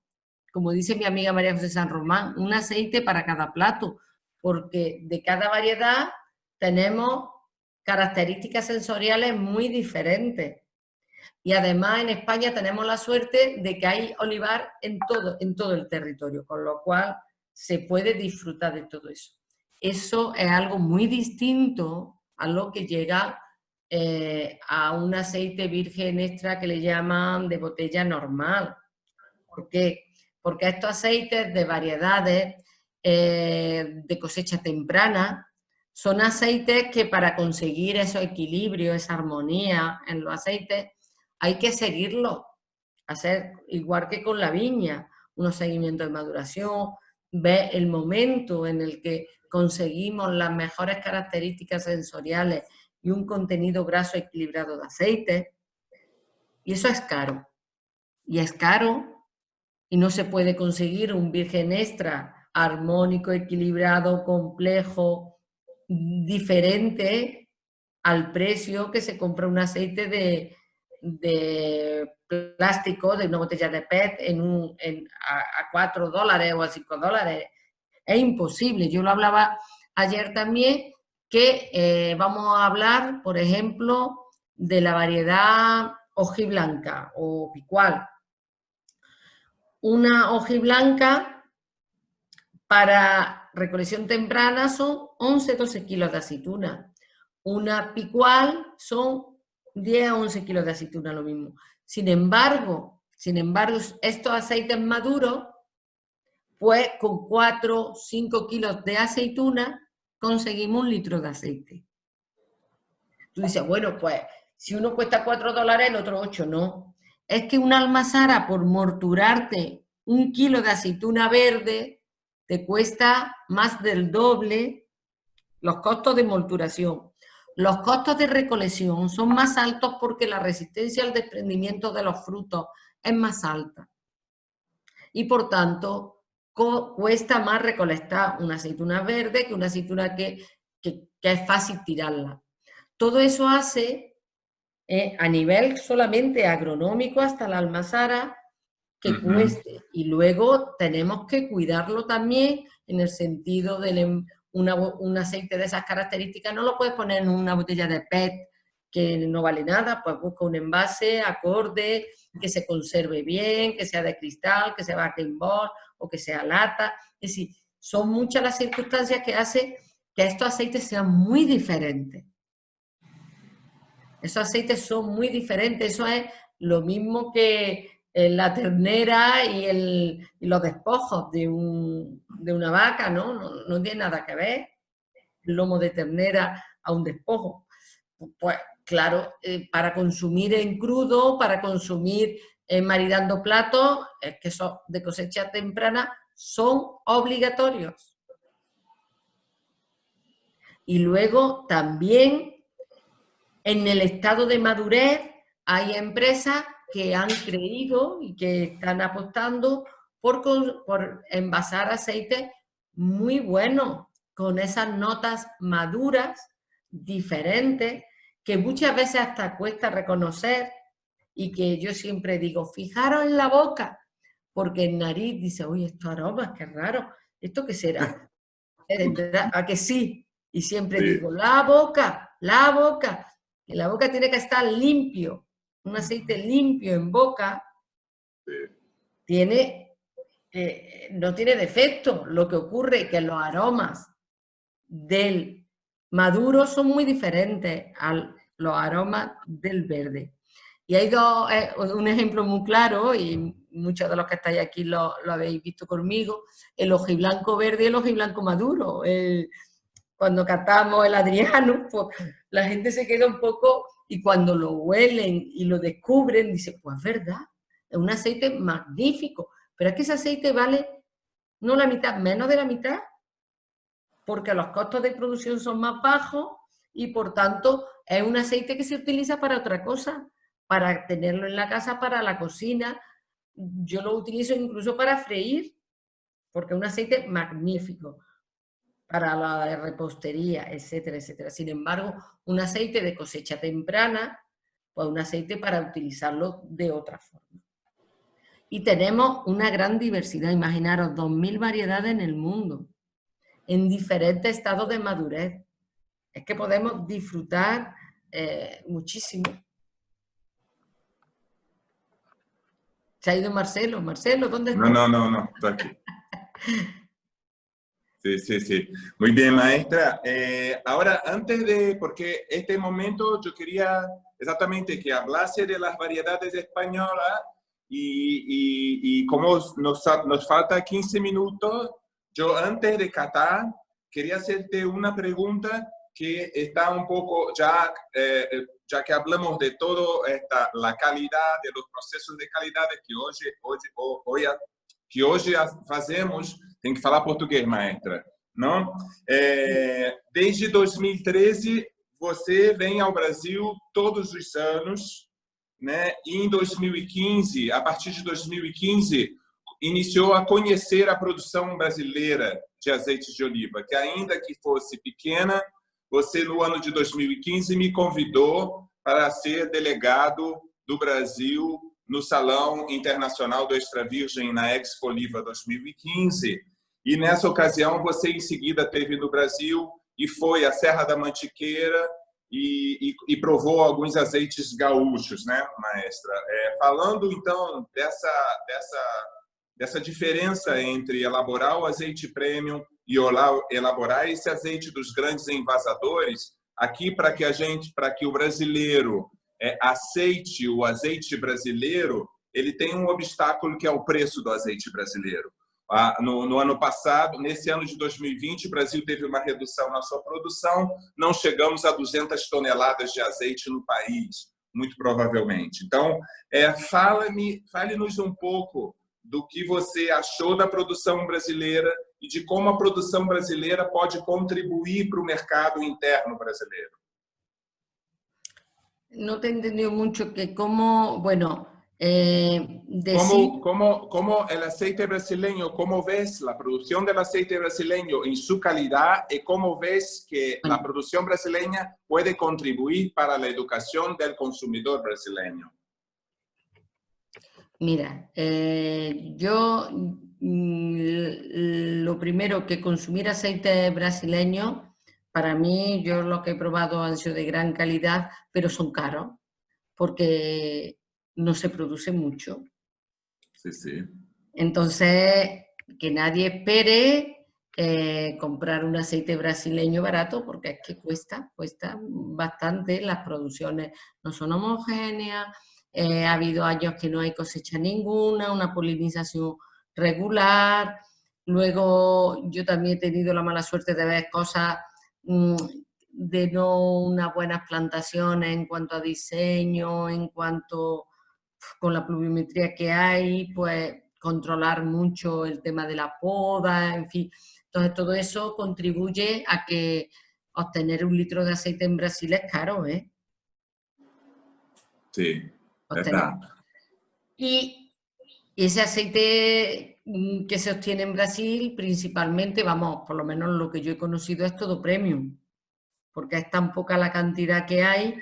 Como dice mi amiga María José San Román, un aceite para cada plato, porque de cada variedad tenemos características sensoriales muy diferentes. Y además en España tenemos la suerte de que hay olivar en todo el territorio, con lo cual se puede disfrutar de todo eso. Eso es algo muy distinto a lo que llega a un aceite virgen extra que le llaman de botella normal. ¿Por qué? Porque estos aceites de variedades de cosecha temprana son aceites que, para conseguir esos equilibrios, esa armonía en los aceites, hay que seguirlo, hacer igual que con la viña, unos seguimientos de maduración, ver el momento en el que conseguimos las mejores características sensoriales y un contenido graso equilibrado de aceite. Y eso es caro. Y es caro, y no se puede conseguir un virgen extra armónico, equilibrado, complejo, diferente al precio que se compra un aceite de plástico, de una botella de PET a $4 o a $5. Es imposible. Yo lo hablaba ayer también, que vamos a hablar, por ejemplo, de la variedad hojiblanca o picual. Una hojiblanca para recolección temprana son 11-12 kilos de aceituna. Una picual son 10 a 11 kilos de aceituna, lo mismo. Sin embargo, estos aceites maduros, pues con 4 o 5 kilos de aceituna conseguimos 1 litro de aceite. Tú dices, bueno, pues si uno cuesta $4, el otro 8, no. Es que una almazara, por morturarte 1 kilo de aceituna verde, te cuesta más del doble los costos de morturación. Los costos de recolección son más altos porque la resistencia al desprendimiento de los frutos es más alta. Y por tanto, cuesta más recolectar una aceituna verde que una aceituna que es fácil tirarla. Todo eso hace, a nivel solamente agronómico hasta la almazara, que cueste. Y luego tenemos que cuidarlo también en el sentido de un aceite de esas características. No lo puedes poner en una botella de PET que no vale nada, pues busca un envase acorde, que se conserve bien, que sea de cristal, que sea baking board o que sea lata. Es decir, son muchas las circunstancias que hacen que estos aceites sean muy diferentes. Esos aceites son muy diferentes. Eso es lo mismo que la ternera y los despojos de una vaca, ¿no? No tiene nada que ver el lomo de ternera a un despojo. Pues claro, para consumir en crudo, para consumir maridando platos, es que esos de cosecha temprana son obligatorios. Y luego también en el estado de madurez hay empresas que han creído y que están apostando por envasar aceite muy bueno, con esas notas maduras, diferentes, que muchas veces hasta cuesta reconocer y que yo siempre digo, fijaros en la boca, porque en nariz dice, uy, estos aromas, qué raro, ¿esto qué será? ¿A que sí? Y siempre Sí. digo, que la boca tiene que estar limpio, un aceite limpio en boca tiene, no tiene defecto. Lo que ocurre es que los aromas del maduro son muy diferentes a los aromas del verde. Y hay un ejemplo muy claro, y muchos de los que estáis aquí lo habéis visto conmigo, el hojiblanco verde y el hojiblanco maduro. Cuando catamos el Adriano, pues la gente se queda un poco, y cuando lo huelen y lo descubren, dice, pues es verdad, es un aceite magnífico, pero es que ese aceite vale no la mitad, menos de la mitad, porque los costos de producción son más bajos y por tanto es un aceite que se utiliza para otra cosa, para tenerlo en la casa, para la cocina. Yo lo utilizo incluso para freír, porque es un aceite magnífico para la repostería, etcétera, etcétera. Sin embargo, un aceite de cosecha temprana, pues un aceite para utilizarlo de otra forma. Y tenemos una gran diversidad, imaginaros, 2.000 variedades en el mundo, en diferentes estados de madurez. Es que podemos disfrutar muchísimo. Se ha ido Marcelo. Marcelo, ¿dónde estás? No, estoy aquí. Sí. Muy bien, maestra. Ahora, porque este momento yo quería exactamente que hablase de las variedades españolas y como nos falta 15 minutos, yo antes de catar quería hacerte una pregunta que está un poco, ya que hablamos de todo la calidad, de los procesos de calidad que hoje fazemos. Tem que falar português, maestra, não? Desde 2013, você vem ao Brasil todos os anos, né? E em 2015, a partir de 2015, iniciou a conhecer a produção brasileira de azeite de oliva, que ainda que fosse pequena, você no ano de 2015 me convidou para ser delegado do Brasil no Salão Internacional do Extra Virgem na Expo Oliva 2015. E nessa ocasião você em seguida esteve no Brasil e foi à Serra da Mantiqueira e provou alguns azeites gaúchos, né, maestra? Falando então dessa diferença entre elaborar o azeite premium e elaborar esse azeite dos grandes envasadores, aqui para que o brasileiro aceite o azeite brasileiro, ele tem um obstáculo que é o preço do azeite brasileiro. No ano passado, nesse ano de 2020, o Brasil teve uma redução na sua produção, não chegamos a 200 toneladas de azeite no país, muito provavelmente. Então, fale-nos um pouco do que você achou da produção brasileira e de como a produção brasileira pode contribuir para o mercado interno brasileiro. No te he entendido mucho que cómo, bueno, como el aceite brasileño, ¿cómo ves la producción del aceite brasileño en su calidad y cómo ves que la producción brasileña puede contribuir para la educación del consumidor brasileño? Mira, yo lo primero que consumir aceite brasileño, para mí, yo lo que he probado han sido de gran calidad, pero son caros, porque no se produce mucho. Sí. Entonces, que nadie espere comprar un aceite brasileño barato, porque es que cuesta bastante, las producciones no son homogéneas, ha habido años que no hay cosecha ninguna, una polinización regular. Luego yo también he tenido la mala suerte de ver cosas de no unas buenas plantaciones en cuanto a diseño, en cuanto con la pluviometría que hay, pues controlar mucho el tema de la poda, en fin. Entonces todo eso contribuye a que obtener 1 litro de aceite en Brasil es caro, ¿eh? Sí, verdad. Y ese aceite que se obtiene en Brasil principalmente, vamos, por lo menos lo que yo he conocido es todo premium, porque es tan poca la cantidad que hay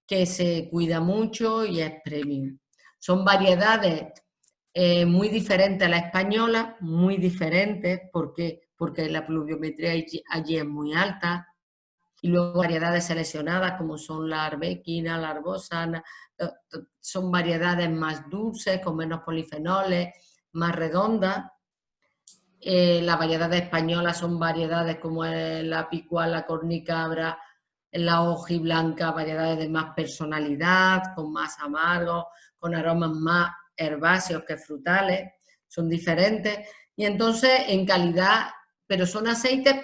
que se cuida mucho y es premium. Son variedades muy diferentes a la española, muy diferentes, porque la pluviometría allí es muy alta, y luego variedades seleccionadas como son la arbequina, la arbosana, son variedades más dulces, con menos polifenoles, más redondas. Las variedades españolas son variedades como la picual, la cornicabra, la hojiblanca, variedades de más personalidad, con más amargos, con aromas más herbáceos que frutales, son diferentes. Y entonces en calidad, pero son aceites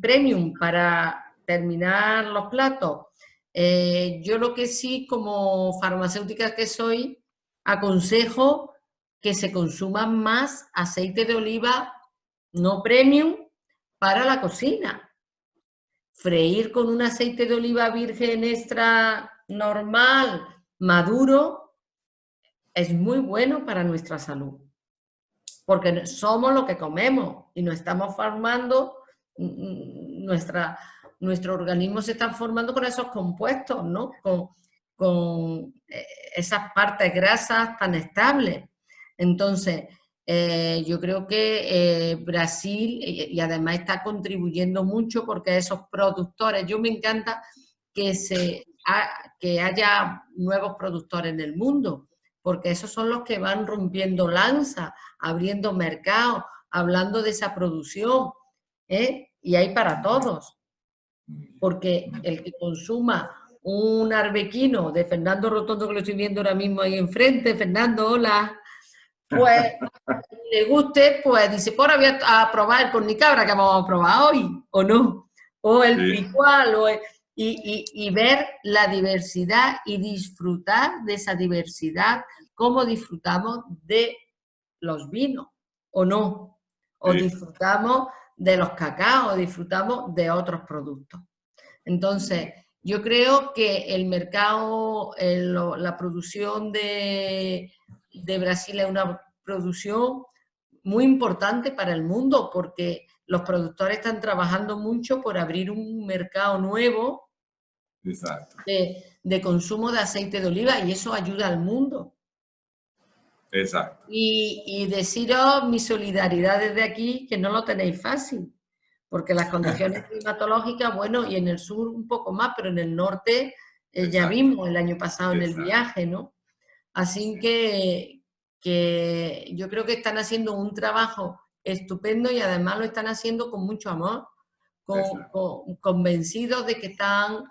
premium para terminar los platos. Yo lo que sí, como farmacéutica que soy, aconsejo que se consuman más aceite de oliva no premium para la cocina. Freír con un aceite de oliva virgen extra normal, maduro, es muy bueno para nuestra salud. Porque somos lo que comemos y nos estamos formando, nuestro organismo se está formando con esos compuestos, ¿no? Con esas partes grasas tan estables. Entonces, yo creo que Brasil, y además está contribuyendo mucho porque esos productores, yo me encanta que haya nuevos productores en el mundo, porque esos son los que van rompiendo lanzas, abriendo mercados, hablando de esa producción, y hay para todos, porque el que consuma un arbequino de Fernando Rotondo, que lo estoy viendo ahora mismo ahí enfrente, Fernando, hola, pues le guste, pues dice, pues ahora voy a probar el cornicabra que vamos a probar hoy, o no, o el picual, y ver la diversidad y disfrutar de esa diversidad, como disfrutamos de los vinos, o no, o disfrutamos de los cacaos, o disfrutamos de otros productos. Entonces, yo creo que el mercado, la producción de Brasil es una producción muy importante para el mundo, porque los productores están trabajando mucho por abrir un mercado nuevo de consumo de aceite de oliva, y eso ayuda al mundo. Exacto. Y deciros mi solidaridad desde aquí, que no lo tenéis fácil, porque las condiciones climatológicas, bueno, y en el sur un poco más, pero en el norte ya vimos el año pasado en el viaje, ¿no? Así que yo creo que están haciendo un trabajo estupendo, y además lo están haciendo con mucho amor, convencidos de que están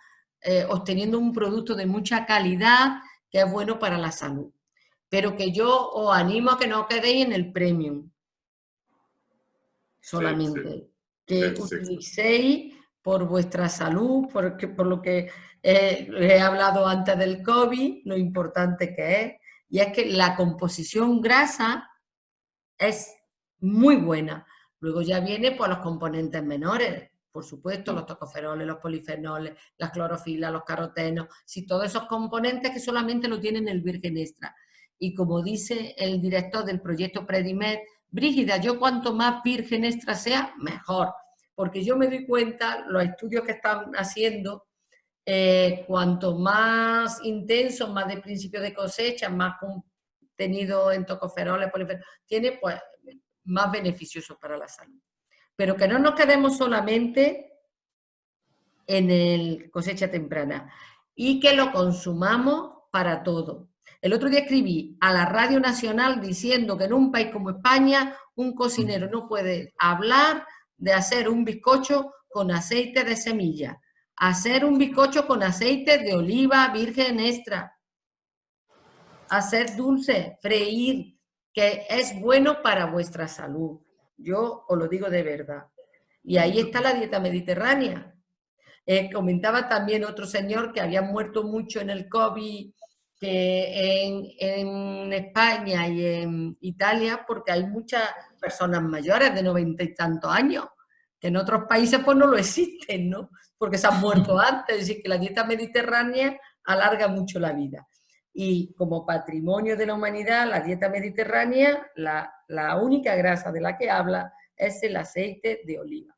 obteniendo un producto de mucha calidad que es bueno para la salud. Pero que yo os animo a que no quedéis en el premium solamente, que utilicéis por vuestra salud, por lo que he hablado antes del COVID, lo importante que es, y es que la composición grasa es muy buena. Luego ya viene por los componentes menores, por supuesto, los tocoferoles, los polifenoles, las clorofilas, los carotenos, sí, todos esos componentes que solamente lo tienen el virgen extra. Y como dice el director del proyecto Predimed, Brígida, yo cuanto más virgen extra sea, mejor. Porque yo me doy cuenta, los estudios que están haciendo, cuanto más intensos, más de principio de cosecha, más contenido en tocoferoles, polifenoles, tiene, pues, más beneficioso para la salud. Pero que no nos quedemos solamente en el cosecha temprana, y que lo consumamos para todo. El otro día escribí a la Radio Nacional diciendo que en un país como España un cocinero no puede hablar de hacer un bizcocho con aceite de semilla, hacer un bizcocho con aceite de oliva virgen extra, hacer dulce, freír, que es bueno para vuestra salud. Yo os lo digo de verdad. Y ahí está la dieta mediterránea. Comentaba también otro señor que había muerto mucho en el COVID, que en España y en Italia, porque hay muchas personas mayores de 90 y tantos años, que en otros países pues no lo existen, ¿no? Porque se han muerto antes. Es decir, que la dieta mediterránea alarga mucho la vida. Y como patrimonio de la humanidad, la dieta mediterránea, la única grasa de la que habla es el aceite de oliva.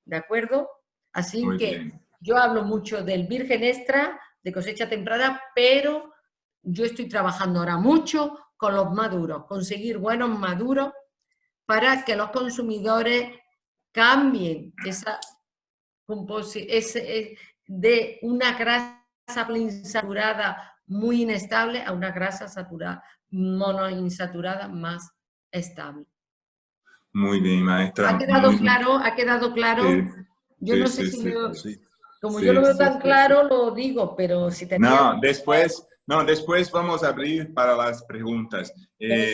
¿De acuerdo? Así Muy que bien. yo hablo mucho del virgen extra, de cosecha temprana, pero yo estoy trabajando ahora mucho con los maduros, conseguir buenos maduros para que los consumidores cambien de una grasa poliinsaturada muy inestable a una grasa saturada, monoinsaturada más estable. Muy bien, maestra. ¿Ha quedado claro? ¿Ha quedado claro? Sí, Yo sí, no sé sí, si sí. como Sí, yo lo veo sí, tan sí, claro, lo digo, pero si tenía... Después vamos a abrir para las preguntas.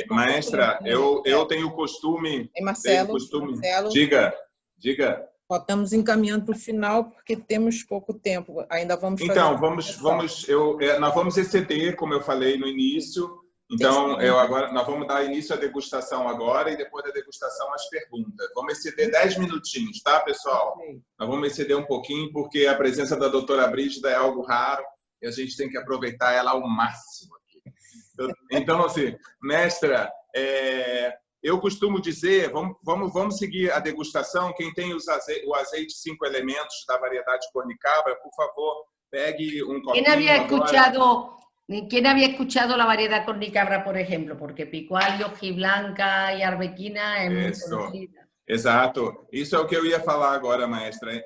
Maestra, eu tenho costume... Marcelo, Diga, diga. ó, estamos encaminhando para o final porque temos pouco tempo. Ainda vamos fazer... Então, nós vamos exceder, como eu falei no início. Então, nós vamos dar início à degustação agora e depois da degustação as perguntas. Vamos exceder 10 minutinhos, tá, pessoal? Nós vamos exceder um pouquinho porque a presença da doutora Brígida é algo raro e a gente tem que aproveitar ela ao máximo aqui. Então, assim, mestra, eu costumo dizer, vamos seguir a degustação. Quem tem o azeite 5 elementos da variedade Cornicabra, por favor, pegue um copinho. ¿Quién había escuchado la variedad Cornicabra, por ejemplo? Porque Picual, Hojiblanca y Arbequina es muy conocida. Exato. Isso é o que eu ia falar agora, maestra.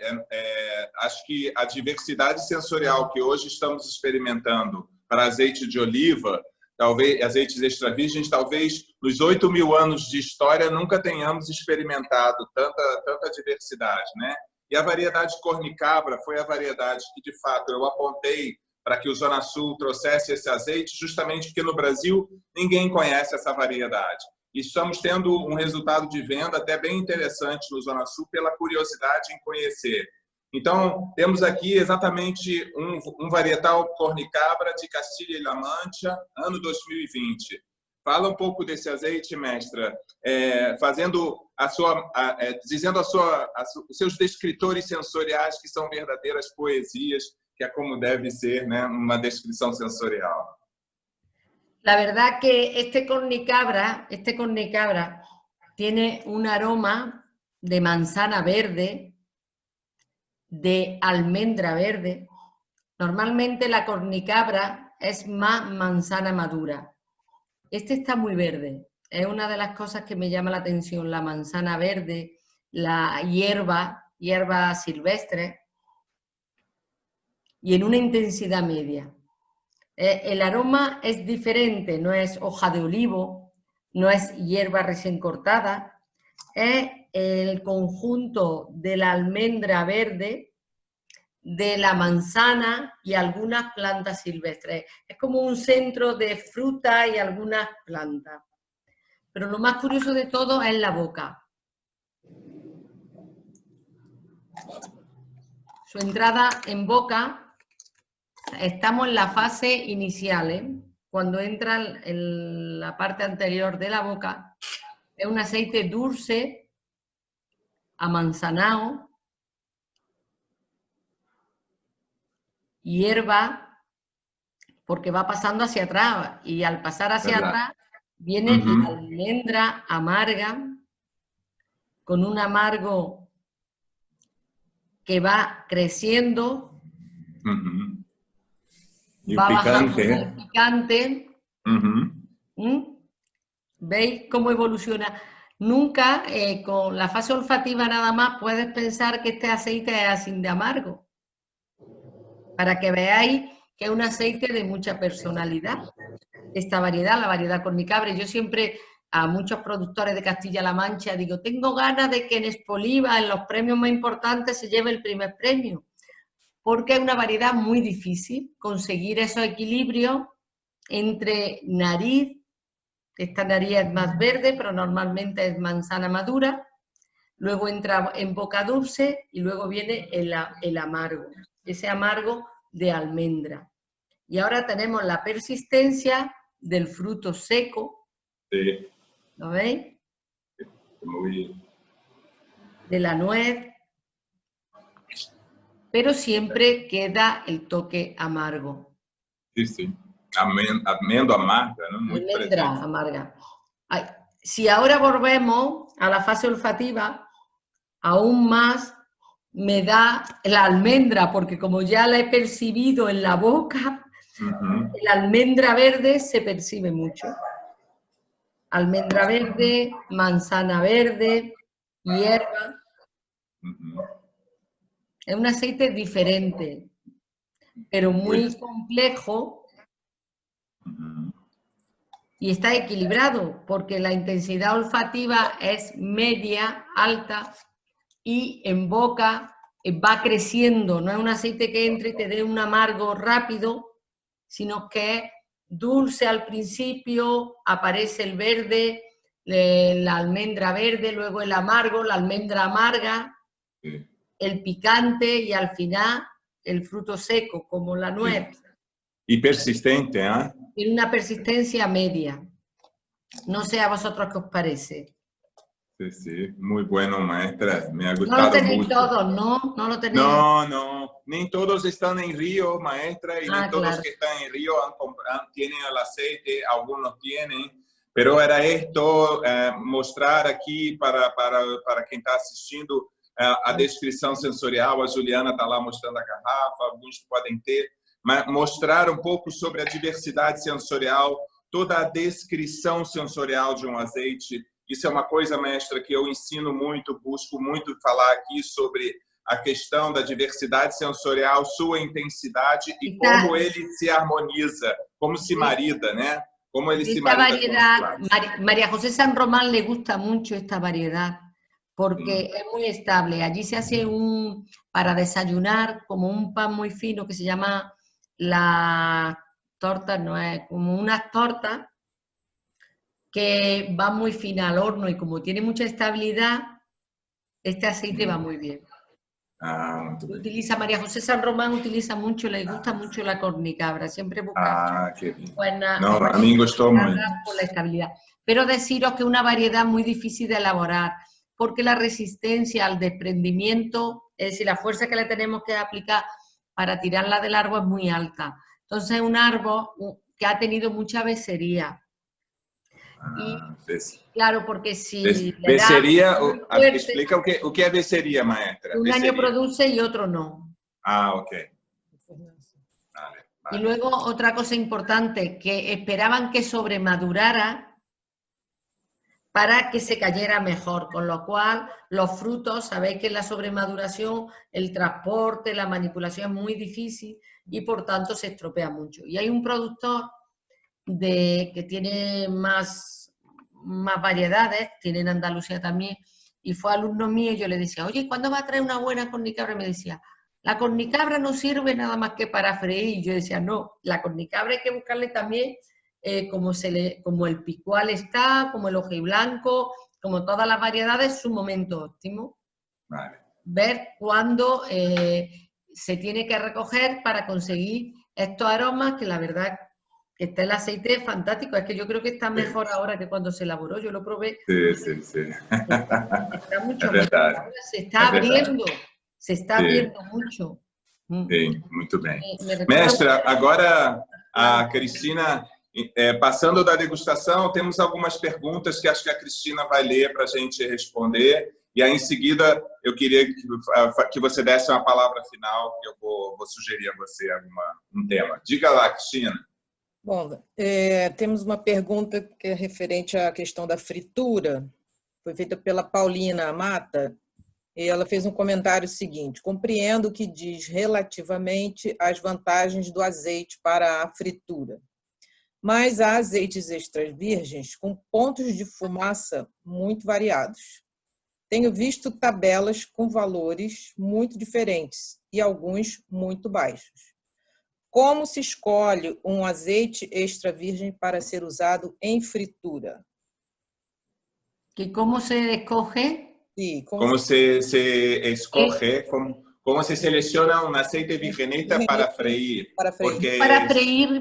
Acho que a diversidade sensorial que hoje estamos experimentando para azeite de oliva, talvez azeites extra virgens, talvez nos 8.000 anos de história nunca tenhamos experimentado tanta diversidade, né? E a variedade Cornicabra foi a variedade que, de fato, eu apontei para que o Zona Sul trouxesse esse azeite, justamente porque no Brasil ninguém conhece essa variedade. E estamos tendo um resultado de venda até bem interessante no Zona Sul pela curiosidade em conhecer. Então, temos aqui exatamente um varietal Cornicabra de Castilha-La Mancha, ano 2020. Fala um pouco desse azeite, mestra, dizendo os seus descritores sensoriais, que são verdadeiras poesias, que é como deve ser, né, uma descrição sensorial. La verdad que este cornicabra tiene un aroma de manzana verde, de almendra verde. Normalmente la cornicabra es más manzana madura. Este está muy verde. Es una de las cosas que me llama la atención, la manzana verde, la hierba silvestre, y en una intensidad media. El aroma es diferente, no es hoja de olivo, no es hierba recién cortada, es el conjunto de la almendra verde, de la manzana y algunas plantas silvestres. Es como un centro de fruta y algunas plantas. Pero lo más curioso de todo es la boca. Su entrada en boca... Estamos en la fase inicial, cuando entra en la parte anterior de la boca. Es un aceite dulce, amanzanado, hierba, porque va pasando hacia atrás, y al pasar hacia atrás viene la almendra amarga, con un amargo que va creciendo. Y va picante. bajando el picante. ¿Veis cómo evoluciona? Nunca con la fase olfativa nada más puedes pensar que este aceite es así de amargo. Para que veáis que es un aceite de mucha personalidad. Esta variedad, la variedad Cornicabra. Yo siempre a muchos productores de Castilla-La Mancha digo, tengo ganas de que en Expoliva, en los premios más importantes, se lleve el primer premio. Porque es una variedad muy difícil conseguir esos equilibrios entre nariz, esta nariz es más verde, pero normalmente es manzana madura, luego entra en boca dulce y luego viene el amargo, ese amargo de almendra. Y ahora tenemos la persistencia del fruto seco, sí. ¿Lo veis? Muy... De la nuez, pero siempre queda el toque amargo. Sí, sí. Amêndoa amarga, ¿no? Muy almendra presente. amarga. Ay, si ahora volvemos a la fase olfativa, aún más me da la almendra, porque como ya la he percibido en la boca, la almendra verde se percibe mucho. Almendra verde, manzana verde, hierba. Es un aceite diferente, pero muy complejo y está equilibrado, porque la intensidad olfativa es media, alta, y en boca va creciendo. No es un aceite que entre y te dé un amargo rápido, sino que es dulce al principio, aparece el verde, la almendra verde, luego el amargo, la almendra amarga, el picante y al final el fruto seco, como la nuez. Y persistente, ¿eh? Tiene una persistencia media. No sé a vosotros qué os parece. Sí, sí, muy bueno, maestra. Me ha No lo gustado tenéis mucho. todos, ¿no? No lo tenéis. No, ni todos están en Río, maestra, y ni todos claro. que están en Río tienen el aceite, algunos tienen, pero era esto, mostrar aqui para quem está assistindo a descrição sensorial. A Juliana está lá mostrando a garrafa, alguns podem ter, mas mostrar um pouco sobre a diversidade sensorial, toda a descrição sensorial de um azeite. Isso é uma coisa, mestra, que eu ensino muito, busco muito falar aqui sobre a questão da diversidade sensorial, sua intensidade e como ele se harmoniza, como se marida, né? Como ele se marida variedad, María José San Román le gusta mucho esta variedad porque es muy estable. Allí se hace para desayunar como un pan muy fino que se llama la torta, no es como unas tortas que va muy fina al horno y como tiene mucha estabilidad, este aceite va muy bien. Utiliza María José San Román, utiliza mucho, le gusta mucho la cornicabra, siempre busca qué bien. buena, no, a mí me gustó mucho por la estabilidad. Pero deciros que es una variedad muy difícil de elaborar, porque la resistencia al desprendimiento, es decir, la fuerza que le tenemos que aplicar para tirarla del árbol es muy alta. Entonces es un árbol que ha tenido mucha becerría. Y, claro, porque si becerría, explica o que é becerría, maestra. Un año produce y otro no. Ok. Vale. Y luego otra cosa importante, que esperaban que sobremadurara para que se cayera mejor, con lo cual los frutos, sabéis que en la sobremaduración el transporte, la manipulación es muy difícil y por tanto se estropea mucho. Y hay un productor que tiene más variedades, tiene en Andalucía también, y fue alumno mío y yo le decía, oye, ¿cuándo va a traer una buena cornicabra? Y me decía, la cornicabra no sirve nada más que para freír. Y yo decía, no, la cornicabra hay que buscarle también como el picual está, como el ojiblanco, como todas las variedades, su momento óptimo. Vale. Ver cuándo se tiene que recoger para conseguir estos aromas, que la verdad que está el aceite fantástico. Es que yo creo que está mejor ahora que cuando se elaboró. Yo lo probé. Sí. Está mucho mejor. Se está abriendo. Se está abriendo mucho. Sim, muito bem. Mestra, agora a Cristina, passando da degustação, temos algumas perguntas que acho que a Cristina vai ler para a gente responder. E aí, em seguida, eu queria que você desse uma palavra final, que eu vou sugerir a você um tema. Diga lá, Cristina. Bom, temos uma pergunta que é referente à questão da fritura. Foi feita pela Paulina Mata. E ela fez um comentário seguinte: compreendo o que diz relativamente às vantagens do azeite para a fritura, mas há azeites extra virgens com pontos de fumaça muito variados. Tenho visto tabelas com valores muito diferentes e alguns muito baixos. Como se escolhe um azeite extra virgem para ser usado em fritura? ¿Que cómo se escoge? Sí, como se escoge, como se selecciona un aceite virgenita para freír. Porque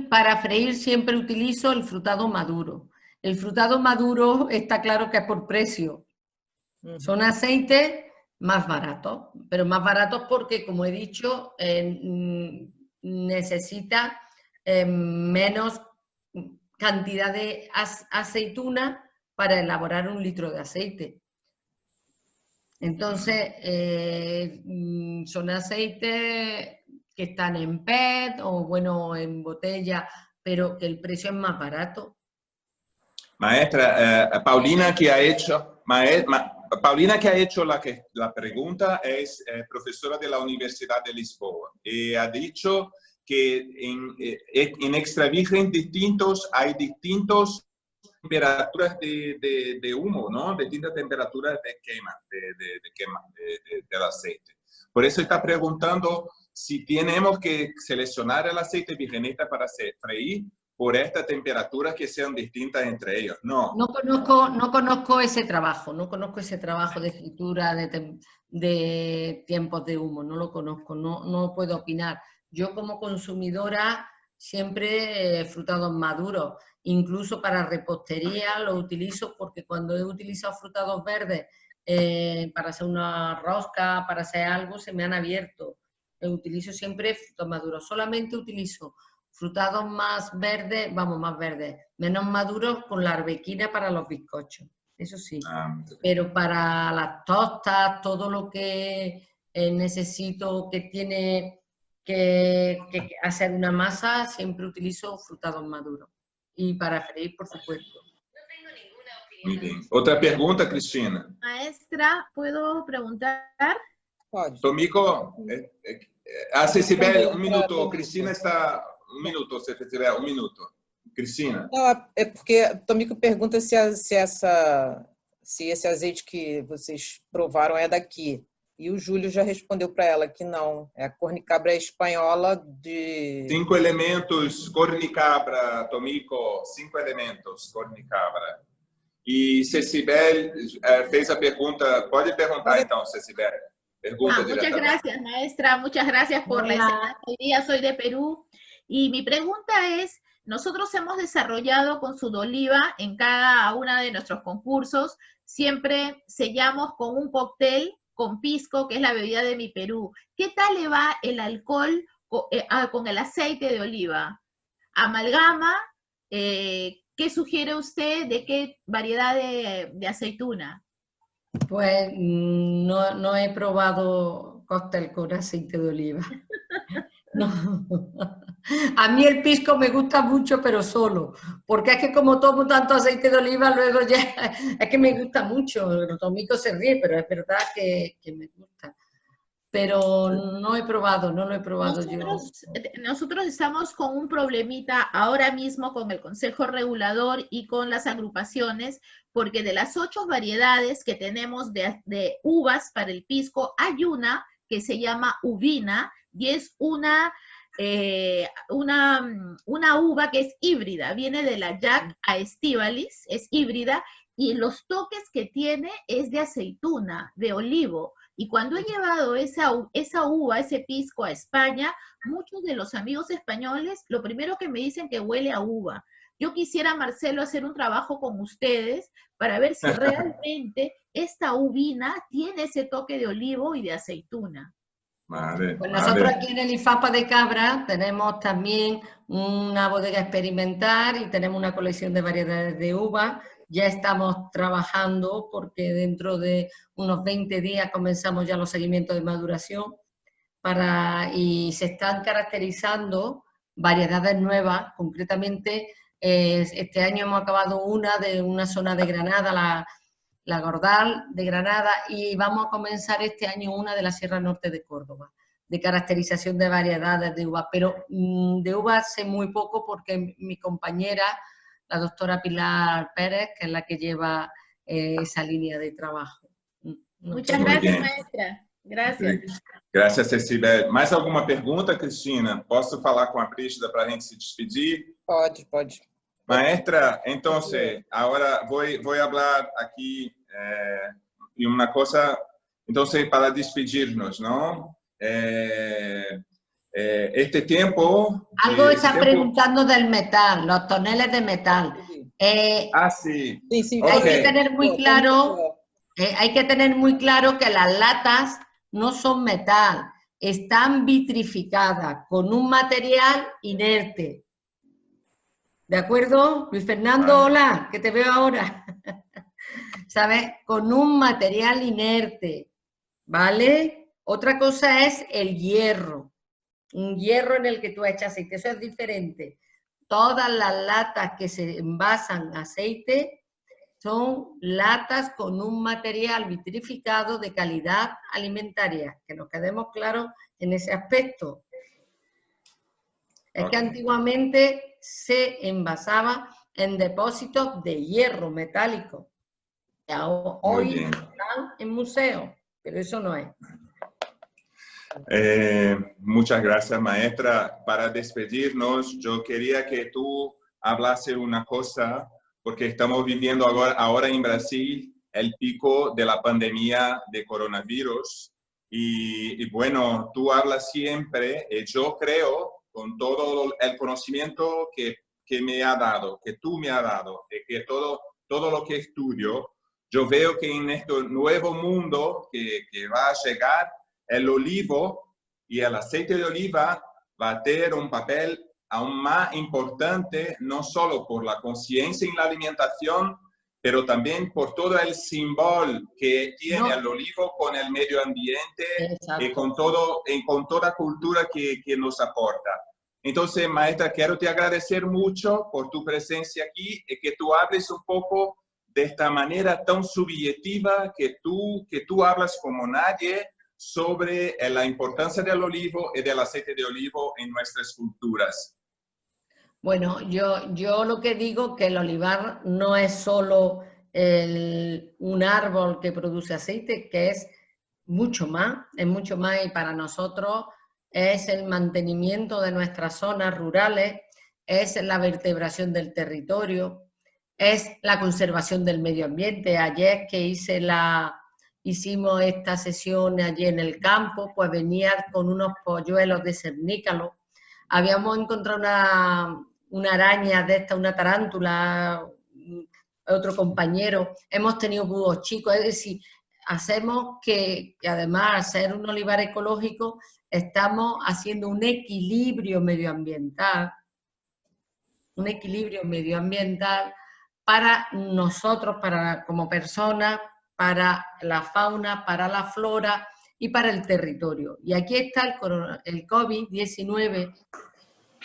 para freír siempre utilizo el frutado maduro. El frutado maduro está claro que es por precio. Son aceites más baratos, pero más baratos porque, como he dicho, necesita menos cantidad de aceituna para elaborar 1 litro de aceite. Entonces, son aceites que están en PET o, bueno, en botella, pero que el precio es más barato. Maestra, Paulina que ha hecho, Paulina que ha hecho la pregunta es profesora de la Universidad de Lisboa y ha dicho que en extra virgen distintos hay distintos temperaturas de humo, ¿no? Distintas temperaturas de quema, del aceite. Por eso está preguntando si tenemos que seleccionar el aceite virgenita para freír por estas temperaturas que sean distintas entre ellos. No. No conozco ese trabajo, no conozco ese trabajo de escritura de tiempos de humo, no lo conozco, no puedo opinar. Yo como consumidora siempre frutados maduros, incluso para repostería lo utilizo porque cuando he utilizado frutados verdes para hacer una rosca, para hacer algo, se me han abierto. Utilizo siempre frutos maduros, solamente utilizo frutados más verdes, menos maduros con la arbequina para los bizcochos, eso sí. Pero para las tostas, todo lo que necesito que tiene que hacer una masa, siempre utilizo frutados maduros. Y para freír, por supuesto. No tengo ninguna opinión. Muy bien. Otra pregunta, Cristina. Maestra, ¿puedo preguntar? Pode. Tomico, Cecibele, 1 minuto. Cristina está... 1 minuto, se tiver 1 minuto. Cristina. Não, é porque Tomico pergunta se esse azeite que vocês provaram é daqui. E o Júlio já respondeu para ela que não. A cornicabra é espanhola de... 5 elementos cornicabra, Tomico. 5 elementos cornicabra. E Cecibele fez a pergunta. Pode perguntar então, Cecibele. Muchas gracias, maestra. Muchas gracias por la enseñanza. Hoy día soy de Perú. Y mi pregunta es, nosotros hemos desarrollado con Sudoliva en cada uno de nuestros concursos, siempre sellamos con un cóctel con pisco, que es la bebida de mi Perú. ¿Qué tal le va el alcohol con el aceite de oliva? ¿Amalgama? ¿Qué sugiere usted? ¿De qué variedad de aceituna? Pues no he probado cóctel con aceite de oliva. No. A mí el pisco me gusta mucho, pero solo, porque es que como tomo tanto aceite de oliva, luego ya es que me gusta mucho. El Tomico se ríe, pero es verdad que me gusta. Pero no he probado, no lo he probado Nosotros estamos con un problemita ahora mismo con el Consejo Regulador y con las agrupaciones, porque de las 8 variedades que tenemos de uvas para el pisco, hay una que se llama uvina, y es una uva que es híbrida, viene de la Jack Aestivalis, es híbrida, y los toques que tiene es de aceituna, de olivo. Y cuando he llevado esa uva, ese pisco a España, muchos de los amigos españoles, lo primero que me dicen que huele a uva. Yo quisiera, Marcelo, hacer un trabajo con ustedes para ver si realmente esta uvina tiene ese toque de olivo y de aceituna. Vale, pues nosotros aquí en el IFAPA de Cabra tenemos también una bodega experimental y tenemos una colección de variedades de uva. Ya estamos trabajando porque dentro de unos 20 días comenzamos ya los seguimientos de maduración y se están caracterizando variedades nuevas. Concretamente, este año hemos acabado una de una zona de Granada, la Gordal de Granada, y vamos a comenzar este año una de la Sierra Norte de Córdoba, de caracterización de variedades de uva. Pero de uva sé muy poco porque mi compañera, la doctora Pilar Pérez, que es la que lleva essa linha de trabalho. Muchas gracias, maestra. Gracias. Gracias, Cecibele. Mais alguma pergunta, Cristina? Posso falar com a Prígida para a gente se despedir? Pode, pode. Maestra, entonces, ahora voy a hablar aquí de una cosa, entonces, para despedirnos, ¿no? Este tiempo... Algo está preguntando del metal, los toneles de metal. Sí. Sí, hay que tener muy claro que las latas no son metal, están vitrificadas con un material inerte. ¿De acuerdo? Luis Fernando, Vale. hola, que te veo ahora. ¿Sabes? Con un material inerte, ¿vale? Otra cosa es el hierro. Un hierro en el que tú echas aceite, eso es diferente. Todas las latas que se envasan aceite son latas con un material vitrificado de calidad alimentaria, que nos quedemos claros en ese aspecto. Es que antiguamente se envasaba en depósitos de hierro metálico. Hoy están en museos, pero eso no es. Muchas gracias, maestra. Para despedirnos, yo quería que tú hablase una cosa, porque estamos viviendo ahora en Brasil el pico de la pandemia de coronavirus. Y bueno, tú hablas siempre, y yo creo, con todo el conocimiento que me ha dado, que tú me has dado, y que todo lo que estudio, yo veo que en este nuevo mundo que va a llegar, el olivo y el aceite de oliva va a tener un papel aún más importante, no solo por la conciencia en la alimentación, pero también por todo el símbolo que tiene el olivo con el medio ambiente y con toda cultura que nos aporta. Entonces, maestra, quiero te agradecer mucho por tu presencia aquí y que tú hables un poco de esta manera tan subjetiva que tú hablas como nadie sobre la importancia del olivo y del aceite de olivo en nuestras culturas. Bueno, yo lo que digo que el olivar no es solo un árbol que produce aceite, que es mucho más y para nosotros es el mantenimiento de nuestras zonas rurales, es la vertebración del territorio, es la conservación del medio ambiente. Ayer que hicimos esta sesión allí en el campo, pues venía con unos polluelos de cernícalo. Habíamos encontrado una araña de esta, una tarántula, otro compañero. Hemos tenido búhos chicos, es decir, hacemos que además, al ser un olivar ecológico, estamos haciendo un equilibrio medioambiental para nosotros, como personas, para la fauna, para la flora y para el territorio. Y aquí está el COVID-19,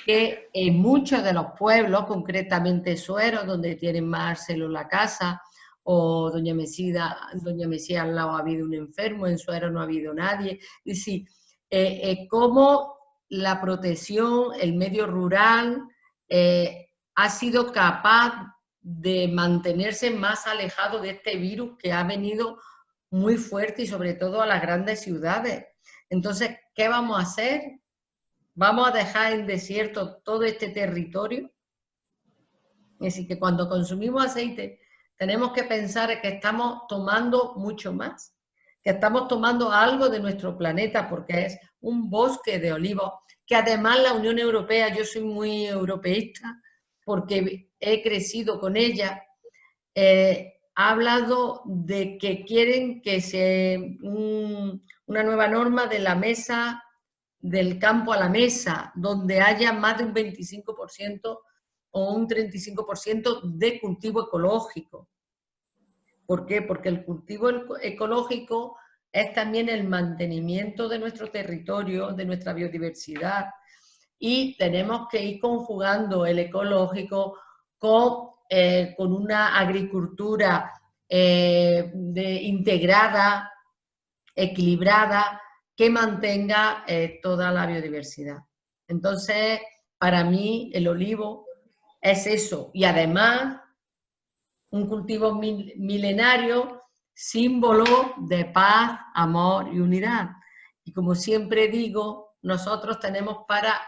que en muchos de los pueblos, concretamente Suero, donde tienen Marcelo la casa, o Doña Mesía al lado ha habido un enfermo, en Suero no ha habido nadie. Es decir, cómo la protección, el medio rural, ha sido capaz de mantenerse más alejado de este virus que ha venido muy fuerte y sobre todo a las grandes ciudades. Entonces, ¿qué vamos a hacer? ¿Vamos a dejar en desierto todo este territorio? Es decir, que cuando consumimos aceite tenemos que pensar que estamos tomando mucho más, que estamos tomando algo de nuestro planeta porque es un bosque de olivos, que además la Unión Europea, yo soy muy europeísta porque he crecido con ella, ha hablado de que quieren que una nueva norma de la mesa, del campo a la mesa, donde haya más de un 25% o un 35% de cultivo ecológico. ¿Por qué? Porque el cultivo ecológico es también el mantenimiento de nuestro territorio, de nuestra biodiversidad, y tenemos que ir conjugando el ecológico con una agricultura integrada, equilibrada, que mantenga toda la biodiversidad. Entonces, para mí, el olivo es eso. Y además, un cultivo milenario, símbolo de paz, amor y unidad. Y como siempre digo, nosotros tenemos para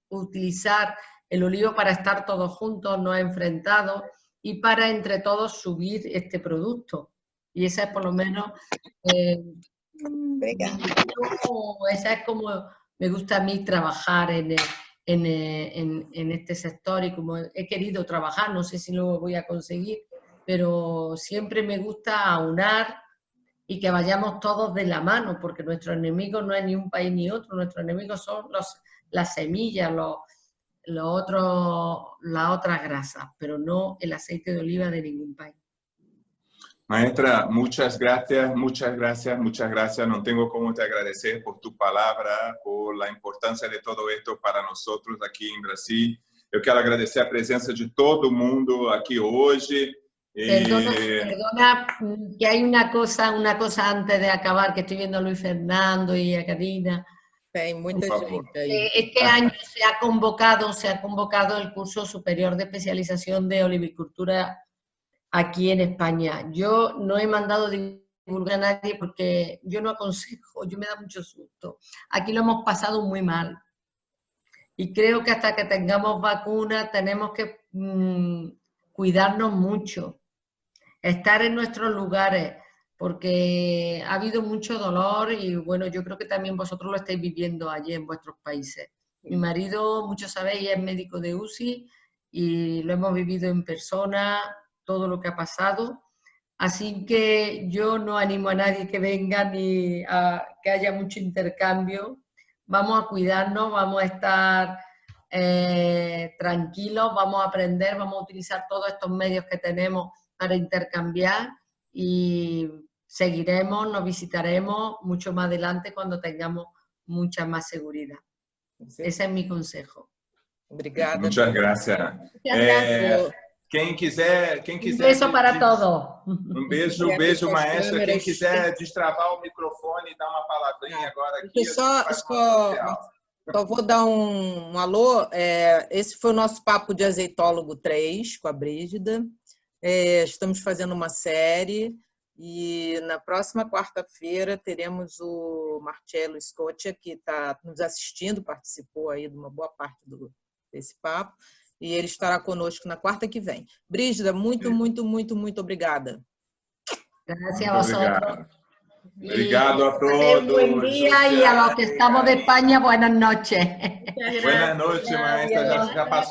utilizar el olivo para estar todos juntos, no enfrentados, y para entre todos subir este producto. Y esa es por lo menos... esa es como me gusta a mí trabajar en este sector, y como he querido trabajar, no sé si lo voy a conseguir, pero siempre me gusta aunar y que vayamos todos de la mano, porque nuestro enemigo no es ni un país ni otro, nuestros enemigos son las semillas, la otra grasa, pero no el aceite de oliva de ningún país. Maestra, muchas gracias, muchas gracias, muchas gracias. No tengo cómo te agradecer por tu palabra, por la importancia de todo esto para nosotros aquí en Brasil. Eu quero agradecer a presença de todo mundo aqui hoje. Perdona que hay una cosa antes de acabar, que estoy viendo a Luis Fernando y a Karina. Tem muita gente aí. Este año se ha convocado el curso superior de especialización de olivicultura aquí en España. Yo no he mandado divulgar a nadie porque yo no aconsejo, yo me da mucho susto. Aquí lo hemos pasado muy mal. Y creo que hasta que tengamos vacunas tenemos que cuidarnos mucho, estar en nuestros lugares, porque ha habido mucho dolor y bueno, yo creo que también vosotros lo estáis viviendo allí en vuestros países. Mi marido, muchos sabéis, es médico de UCI y lo hemos vivido en persona, todo lo que ha pasado. Así que yo no animo a nadie que venga ni a que haya mucho intercambio. Vamos a cuidarnos, vamos a estar tranquilos, vamos a aprender, vamos a utilizar todos estos medios que tenemos para intercambiar y seguiremos, nos visitaremos mucho más adelante cuando tengamos mucha más seguridad. Ese es mi consejo. Obrigada. Muchas gracias. Quem quiser un beso para todos. Beijo, maestra. Quem quiser destravar o microfone e dar uma palavrinha agora aqui. Só vou dar um alô. Esse foi o nosso Papo de Azeitólogo 3 com a Brígida. Estamos fazendo uma série e na próxima quarta-feira teremos o Marcello Scotia, que está nos assistindo, participou aí de uma boa parte desse papo. E ele estará conosco na quarta que vem. Brígida, muito, muito, muito, muito obrigada. Gracias a vosotros. Obrigado a todos. Buen día y a los que estamos de España, buenas noches. Buenas noches, maestra. Já passou.